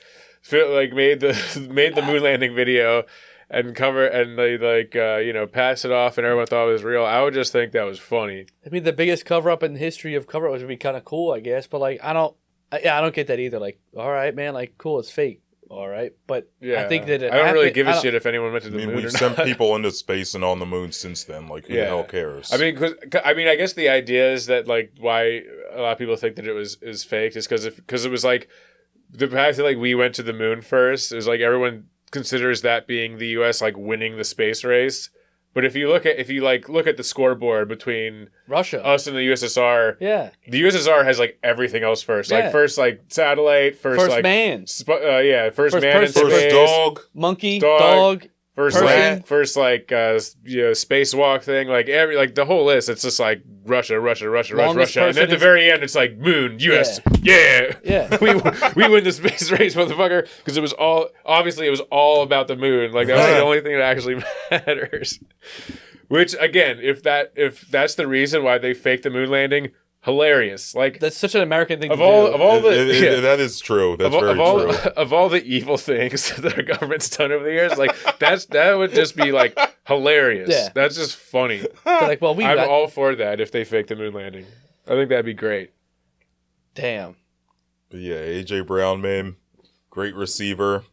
A: made the moon landing video and they pass it off and everyone thought it was real, I would just think that was funny.
B: I mean, the biggest cover up in the history of cover ups would be kind of cool, I guess. But like, I don't get that either. Like, all right, man, like, cool, it's fake. All right, but
A: Yeah,
B: I think that
A: I don't really give a shit if anyone went to the moon.
C: We've
A: or
C: sent
A: not.
C: people into space and on the moon since then. Like, who the hell cares?
A: I mean, I guess the idea is that like why a lot of people think that it is fake is because it was like the fact that like we went to the moon first is like everyone considers that being the U.S. like winning the space race. But if you look at the scoreboard between
B: Russia,
A: us and the USSR, the USSR has like everything else first.
B: Yeah.
A: Like first like satellite, first like
B: man,
A: first man in
B: person.
A: space,
C: first dog,
B: monkey, dog.
A: First spacewalk thing, like the whole list. It's just like Russia, and at the very end, it's like moon, U.S. Yeah. we win the space race, motherfucker, because it was all about the moon. Like that was the only thing that actually matters. Which again, if that's the reason why they faked the moon landing, hilarious. Like
B: that's such an American thing.
A: That
C: is true. That's very true.
A: Of all the evil things that our government's done over the years, like that would just be like hilarious.
B: Yeah.
A: That's just funny.
B: Like, well,
A: I'm all for that if they fake the moon landing. I think that'd be great.
B: Damn.
C: But yeah, AJ Brown, man, great receiver.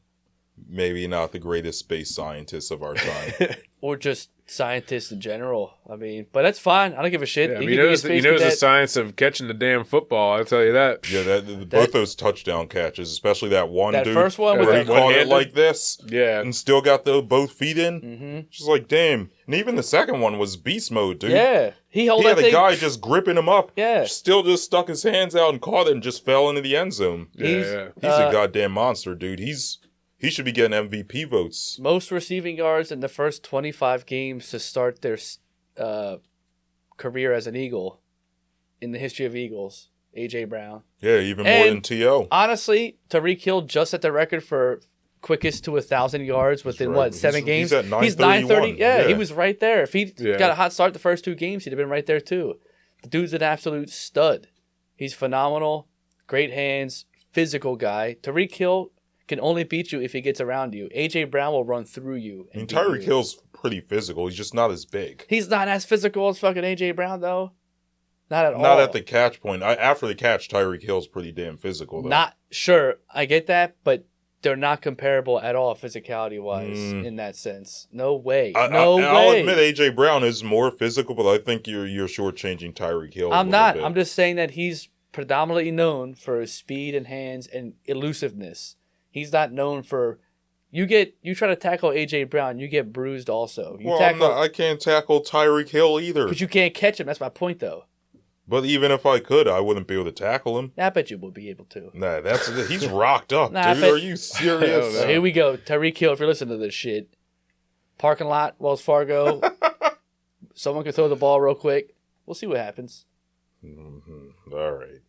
C: Maybe not the greatest space scientist of our time.
B: Or just scientists in general. I mean, but that's fine. I don't give a shit.
A: Yeah, he knows the science of catching the damn football. I'll tell you that.
C: Yeah, both those touchdown catches, especially that dude
B: first one
C: where he caught it like this, and still got both feet in.
B: Mm-hmm.
C: Just like damn. And even the second one was beast mode, dude.
B: Yeah, he had
C: the guy just gripping him up.
B: Yeah,
C: still just stuck his hands out and caught it and just fell into the end zone.
A: He's
C: a goddamn monster, dude. He should be getting MVP votes.
B: Most receiving yards in the first 25 games to start their career as an Eagle in the history of Eagles. AJ Brown.
C: Yeah, even more than T.O.
B: Honestly, Tyreek Hill just set the record for quickest to 1,000 yards within 7 games.
C: He's at 9:31.
B: He's 9:30. Yeah, he was right there. If he got a hot start the first 2 games, he'd have been right there too. The dude's an absolute stud. He's phenomenal. Great hands. Physical guy. Tyreek Hill can only beat you if he gets around you. AJ Brown will run through you.
C: I mean, Tyreek Hill's pretty physical. He's just not as big.
B: He's not as physical as fucking AJ Brown, though. Not at all.
C: Not at the catch point. After the catch, Tyreek Hill's pretty damn physical, though.
B: Not sure. I get that, but they're not comparable at all physicality-wise in that sense. No way. No way.
C: I'll admit AJ Brown is more physical, but I think you're shortchanging Tyreek Hill.
B: I'm not. I'm just saying that he's predominantly known for his speed and hands and elusiveness. He's not known for you try to tackle AJ Brown, you get bruised also.
C: I can't tackle Tyreek Hill either.
B: Because you can't catch him. That's my point, though.
C: But even if I could, I wouldn't be able to tackle him.
B: I bet you would be able to.
C: Nah, he's rocked up, dude. Are you serious?
B: So here we go. Tyreek Hill, if you're listening to this shit. Parking lot, Wells Fargo. Someone can throw the ball real quick. We'll see what happens.
C: Mm-hmm. All right.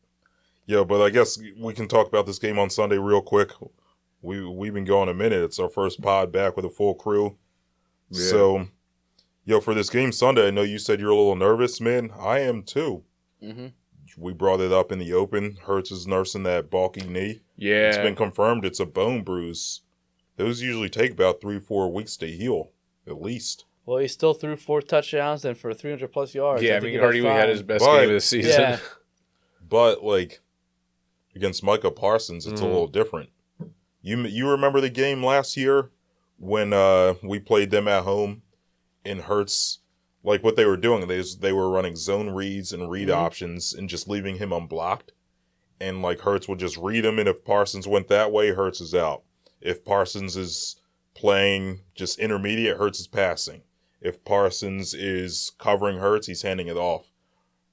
C: Yeah, but I guess we can talk about this game on Sunday real quick. We've been going a minute. It's our first pod back with a full crew. Yeah. So, for this game Sunday, I know you said you're a little nervous, man. I am too. Mm-hmm. We brought it up in the open. Hurts is nursing that bulky knee.
A: Yeah.
C: It's been confirmed it's a bone bruise. Those usually take about 3-4 weeks to heal, at least.
B: Well, he still threw 4 touchdowns and for 300-plus yards.
A: Yeah, I mean, Hardy had his best game of the season.
B: Yeah.
C: But, against Micah Parsons, it's a little different. You remember the game last year when we played them at home and Hurts, what they were doing, they were running zone reads and read options and just leaving him unblocked. And Hurts would just read him, and if Parsons went that way, Hurts is out. If Parsons is playing just intermediate, Hurts is passing. If Parsons is covering Hurts, he's handing it off.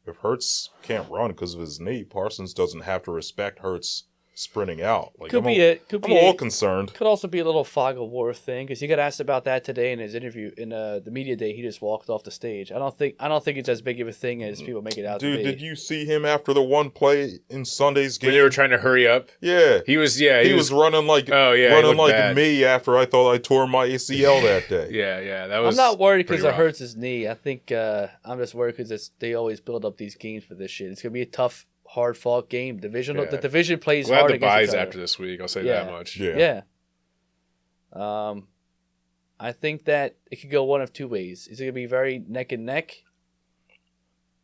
C: If Hurts can't run because of his knee, Parsons doesn't have to respect Hurts sprinting out. Like,
B: I'm a
C: little concerned.
B: Could also be a little fog of war thing because he got asked about that today in his interview in the media day. He just walked off the stage. I don't think it's as big of a thing as people make it out to be.
C: Dude, did you see him after the one play in Sunday's game?
A: When they were trying to hurry up?
C: Yeah.
A: He was
C: running like me after I thought I tore my ACL that day.
A: Yeah, that was.
B: I'm not worried because it hurts his knee. I think I'm just worried because they always build up these games for this shit. It's gonna be a tough, hard fought game. The division plays
A: hard
B: against
A: the buys
B: each other.
A: after this week. I'll say that much.
B: Yeah. I think that it could go one of two ways. Is it gonna be very neck and neck,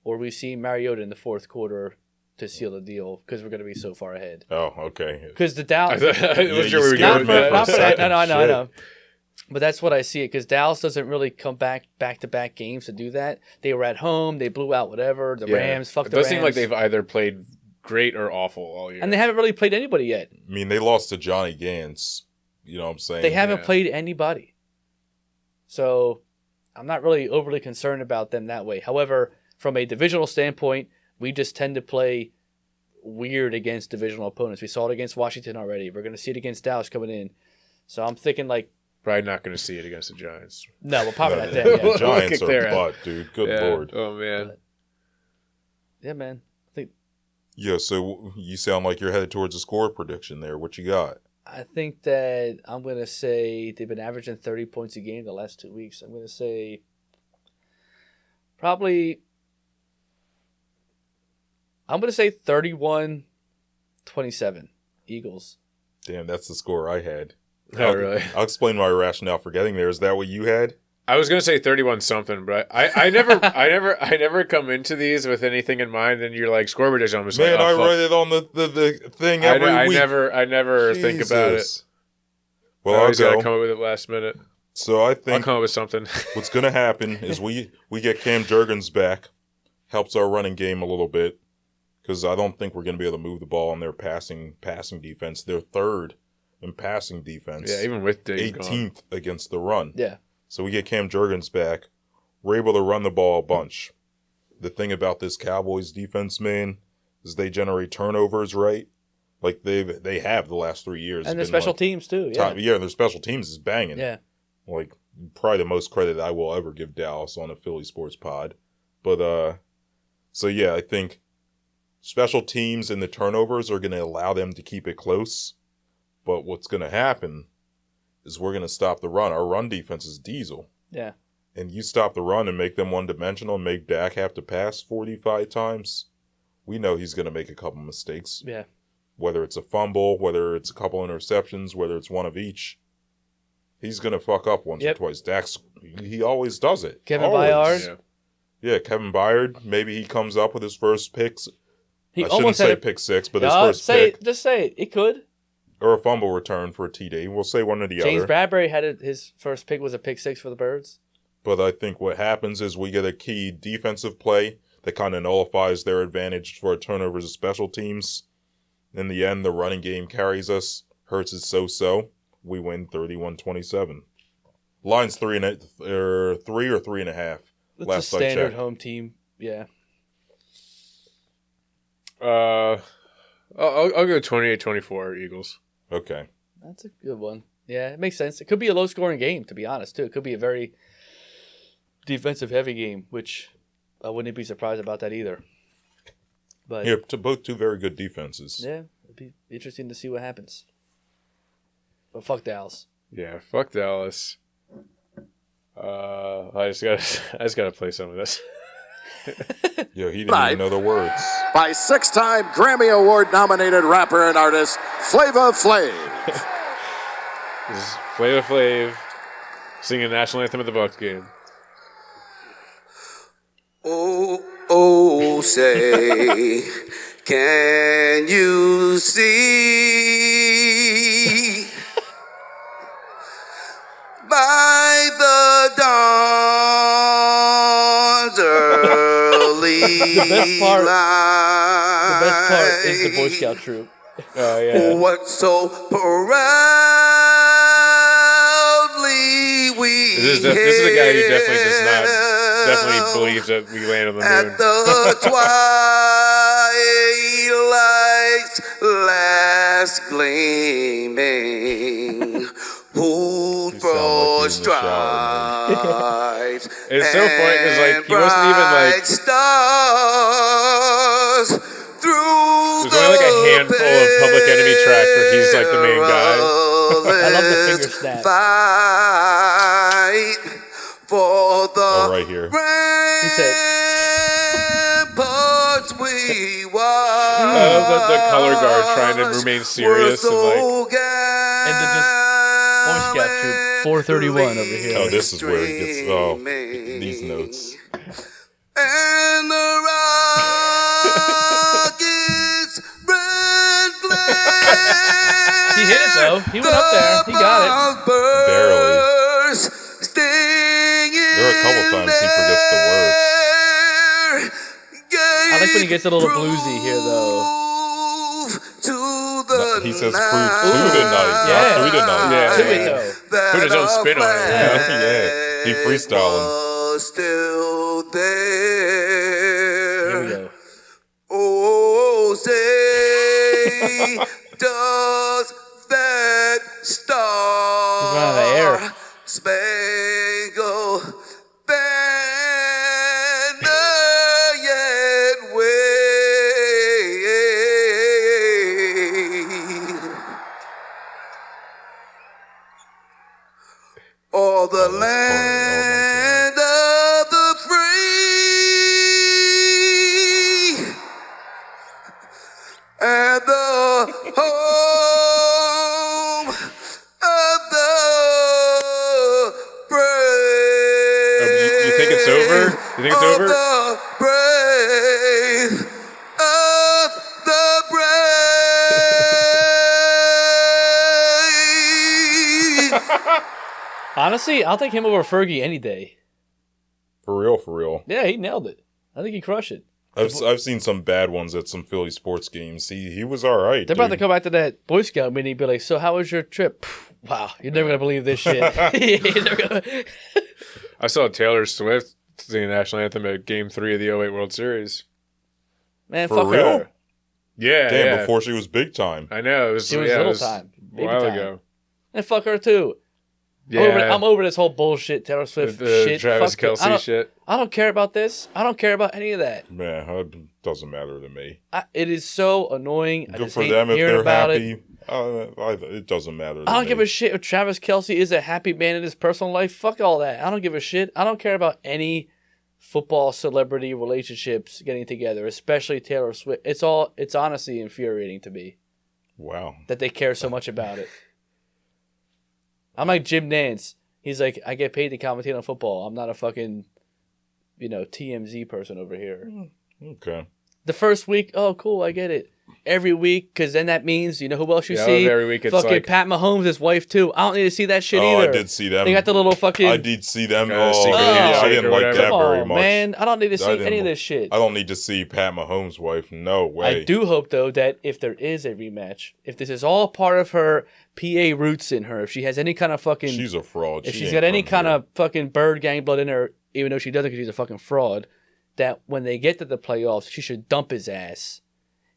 B: or we see Mariota in the fourth quarter to seal the deal because we're gonna be so far ahead.
C: Oh, okay.
B: Because the Dallas.
A: I wasn't sure we were going with that.
B: Not for that. No, I know. But that's what I see it because Dallas doesn't really come back to back games to do that. They were at home. They blew out whatever. The Rams, fuck the Rams.
A: It does seem like they've either played great or awful all year.
B: And they haven't really played anybody yet.
C: I mean, they lost to Johnny Gans. You know what I'm saying?
B: They haven't played anybody. So I'm not really overly concerned about them that way. However, from a divisional standpoint, we just tend to play weird against divisional opponents. We saw it against Washington already. We're going to see it against Dallas coming in. So I'm thinking like,
A: probably not going to see it against the Giants.
B: no, we're probably not there.
C: The Giants are butt, dude. Good Lord.
A: Oh, man.
B: Yeah, man.
C: Yeah, so you sound like you're headed towards a score prediction there. What you got?
B: I think that I'm going to say they've been averaging 30 points a game the last 2 weeks. I'm going to say probably 31-27 Eagles.
C: Damn, that's the score I had.
A: Oh, really?
C: I'll explain my rationale for getting there. Is that what you had?
A: I was gonna say 31 something, but I never come into these with anything in mind. And you're like score prediction. I'm just
C: man,
A: like,
C: I write it on the thing every week.
A: I never think about it.
C: Well,
A: I always gotta come up with it last minute.
C: So I think
A: I'll come up with something.
C: What's gonna happen is we get Cam Jurgens back, helps our running game a little bit, because I don't think we're gonna be able to move the ball on their passing defense. They're third in passing defense.
A: Yeah, even with Dave
C: 18th against the run.
B: Yeah.
C: So we get Cam Jurgens back. We're able to run the ball a bunch. The thing about this Cowboys defense, man, is they generate turnovers, right? Like they have the last 3 years.
B: And their special teams too. Yeah.
C: Yeah, their special teams is banging.
B: Yeah.
C: Like probably the most credit I will ever give Dallas on a Philly Sports Pod. But so yeah, I think special teams and the turnovers are going to allow them to keep it close. But what's going to happen is we're going to stop the run. Our run defense is diesel.
B: Yeah.
C: And you stop the run and make them one-dimensional and make Dak have to pass 45 times, we know he's going to make a couple mistakes.
B: Yeah.
C: Whether it's a fumble, whether it's a couple interceptions, whether it's one of each, he's going to fuck up once or twice. He always does it.
B: Kevin Byard?
C: Yeah, Kevin Byard. Maybe he comes up with his first picks.
B: I
C: shouldn't say pick six, but his first pick.
B: Just say it. It could.
C: Or a fumble return for a TD. We'll say one or the other.
B: James Bradbury had his first pick was a pick six for the Birds.
C: But I think what happens is we get a key defensive play that kind of nullifies their advantage for turnovers of special teams. In the end, the running game carries us. Hurts is so-so. We win 31-27. Line's 3 or 3.5.
B: That's
C: last
B: a standard
C: I
B: home team. Yeah.
A: I'll go 28-24 Eagles.
C: Okay.
B: That's a good one. Yeah, it makes sense. It could be a low-scoring game, to be honest, too. It could be a very defensive-heavy game, which I wouldn't be surprised about that either. But
C: yeah, both two very good defenses.
B: Yeah, it'd be interesting to see what happens. But fuck Dallas.
A: Yeah, fuck Dallas. I just gotta play some of this.
C: Yeah, he didn't even know the words.
E: By 6-time Grammy Award-nominated rapper and artist Flava Flav.
A: This is Flava Flav singing the national anthem at the Bucs game.
F: Oh, say, can you see by the dawn's early light?
B: The best part is the Boy Scout troop.
A: Oh, yeah.
F: What so proudly we
A: This is a guy who definitely believes that we land on the moon.
F: At the twilight's last eyes gleaming, whose broad stripes
A: It's so funny because like he wasn't even like
F: stars through
A: there's only like a handful of Public Enemy tracks where he's like the main guy.
B: I love the finger snap.
F: Fight for the
C: right here.
B: He said,
F: ramparts we
A: the color guard trying to remain serious and like.
B: and then just Boy Scout Troop 431 over here.
C: Oh, this is where it gets. Oh, these notes.
F: And the rockets red glare.
B: He hit it though. He went up there. He got it.
C: Barely.
F: There
C: are a couple times he forgets the words.
B: I like when he gets a little bluesy here though.
C: No, he says prove to tonight,
B: Yeah.
C: not three tonight.
A: Yeah.
B: To it though.
A: Put his own spin on it.
C: Yeah. He freestyling.
F: Still there.
B: Here we go.
F: Oh, say, does that star
B: He's running out of air.
F: spangled banner yet wave? Or the land of the free and the home of the brave.
A: You think it's over? You think it's over?
F: Of the brave. Of the brave.
B: Honestly, I'll take him over Fergie any day.
C: For real.
B: Yeah, he nailed it. I think he crushed it.
C: I've seen some bad ones at some Philly sports games. He was all right.
B: They're about to go back to that Boy Scout meeting and be like, so how was your trip? Wow, you're never going to believe this shit. You're never gonna...
A: I saw Taylor Swift sing the national anthem at Game 3 of the '08 World Series.
B: Man,
C: For
B: fuck
C: real?
B: her.
A: Yeah,
C: Damn,
A: yeah.
C: before she was big time.
A: I know. It was,
B: She was
A: yeah,
B: little
A: it was
B: time.
A: a
B: Baby
A: while
B: time.
A: ago.
B: And fuck her too.
A: Yeah.
B: I'm over this whole bullshit Taylor Swift
A: the
B: shit.
A: Travis
B: Fuck it.
A: Kelce shit.
B: I don't care about this. I don't care about any of that.
C: Man, it doesn't matter to me.
B: It is so annoying. I
C: Good
B: just
C: for
B: hate
C: them if
B: hearing
C: they're
B: about
C: happy.
B: it.
C: It doesn't matter to
B: I don't
C: me.
B: give a shit if Travis Kelce is a happy man in his personal life. Fuck all that. I don't give a shit. I don't care about any football celebrity relationships getting together, especially Taylor Swift. It's honestly infuriating to me
C: Wow.
B: that they care so much about it. I'm like Jim Nantz. He's like, I get paid to commentate on football. I'm not a fucking, TMZ person over here.
C: Okay.
B: The first week, oh, cool, I get it. Every week, because then that means, who else you see?
A: Every week it's
B: fucking
A: like
B: Pat Mahomes, his wife, too. I don't need to see that shit either.
C: I did see them.
B: They got the little fucking...
C: I did see them.
A: Got a
C: Oh,
A: secret
C: yeah,
A: handshake
C: I didn't
A: or
C: like
A: whatever.
C: that very
B: Oh,
C: much.
B: man, I don't need to
C: I
B: see
C: didn't-
B: any of this shit.
C: I don't need to see Pat Mahomes' wife. No way.
B: I do hope, though, that if there is a rematch, if this is all part of her PA roots in her, if she has any kind of fucking...
C: She's a fraud.
B: if
C: She
B: she's
C: ain't
B: got any
C: from
B: kind
C: here.
B: of fucking bird gang blood in her, even though she doesn't because she's a fucking fraud, that when they get to the playoffs, she should dump his ass.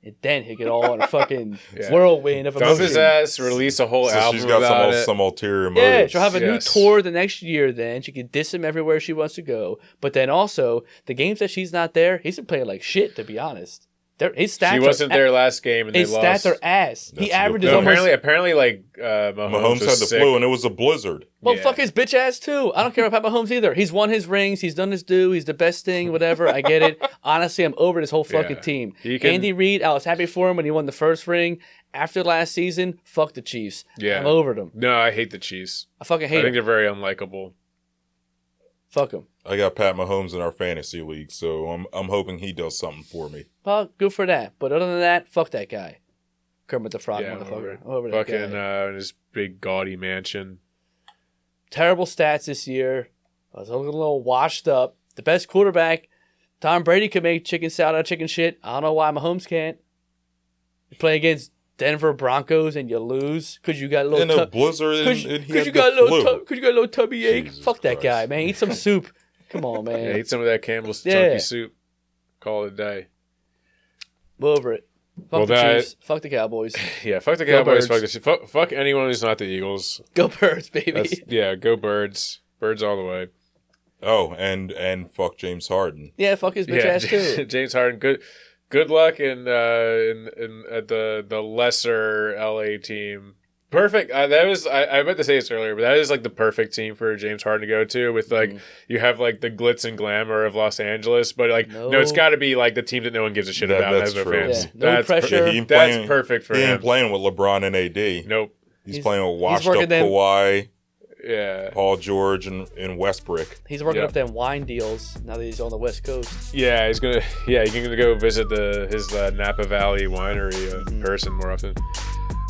B: And then he'll get all in a fucking whirlwind of
A: dump
B: emotion.
A: his ass, release a whole
C: So
A: album
C: she's got
A: about it.
C: some ulterior
B: Yeah,
C: motives.
B: she'll have a new
A: Yes.
B: tour the next year then. She can diss him everywhere she wants to go. But then also, the games that she's not there, he's been playing like shit, to be honest. His stats
A: She wasn't there last game and they
B: His
A: lost.
B: stats are ass.
C: That's a
B: He
C: good
B: averages
C: point.
B: almost...
A: Apparently, like Mahomes
C: Mahomes had
A: was
C: the
A: sick.
C: flu, and it was a blizzard.
B: Well,
A: Yeah.
B: fuck his bitch ass too. I don't care about Pat Mahomes either. He's won his rings. He's done his due. He's the best thing, whatever. I get it. Honestly, I'm over this whole fucking
A: Yeah.
B: team.
A: He can-
B: Andy Reid, I was happy for him when he won the first ring. After last season, fuck the Chiefs.
A: Yeah.
B: I'm over them.
A: No, I hate the Chiefs.
B: I fucking
A: I
B: hate
A: think
B: them.
A: they're very unlikable.
B: Fuck them.
C: I got Pat Mahomes in our fantasy league, so I'm hoping he does something for me.
B: Well, good for that. But other than that, fuck that guy. Kermit the Frog,
A: Yeah,
B: motherfucker. I'm over that
A: Fucking
B: guy.
A: in his big gaudy mansion.
B: Terrible stats this year. I was a little washed up. The best quarterback, Tom Brady, could make chicken salad out of chicken shit. I don't know why Mahomes can't. You play against Denver Broncos and you lose because you got a little
C: In a blizzard, and he
B: because
C: had
B: you got a
C: the
B: little
C: flu.
B: because you got a little tummy ache.
C: Jesus
B: Fuck that
C: Christ.
B: guy, man. Eat some soup. Come on, man.
A: Yeah, eat some of that Campbell's
B: Yeah.
A: turkey soup. Call it a day.
B: We're over it. Fuck the Chiefs. Fuck the Cowboys.
A: Yeah, fuck the Cowboys. Fuck anyone who's not the Eagles.
B: Go Birds, baby.
A: Go Birds. Birds all the way.
C: Oh, and fuck James Harden.
B: Yeah, fuck his bitch ass too.
A: James Harden. Good luck in at the lesser LA team. Perfect. That was I meant to say this earlier, but that is like the perfect team for James Harden to go to. With like you have like the glitz and glamour of Los Angeles, but like no it's got to be like the team that no one gives a shit about.
C: That's true.
A: Fans.
B: Yeah. No pressure.
A: That's perfect for him.
C: He ain't playing with LeBron and AD.
A: Nope.
C: He's playing with washed up Kawhi.
A: Yeah,
C: Paul George and Westbrook.
B: He's working up them wine deals now that he's on the West Coast.
A: Yeah, he's gonna go visit his Napa Valley winery in person more often.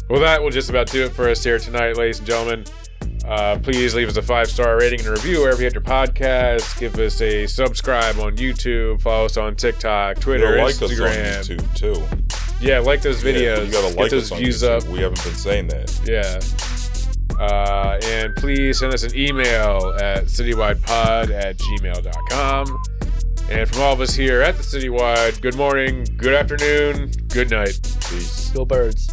A: Well, that will just about do it for us here tonight, ladies and gentlemen. Please leave us a 5-star rating and a review wherever you get your podcasts. Give us a subscribe on YouTube. Follow us on TikTok, Twitter,
C: like
A: Instagram.
C: Us on YouTube too.
A: Yeah, like those videos.
C: You gotta like those views up. We haven't been saying that.
A: Yeah. And please send us an email at citywidepod@gmail.com. And from all of us here at the Citywide, good morning, good afternoon, good night.
C: Peace.
B: Go Birds.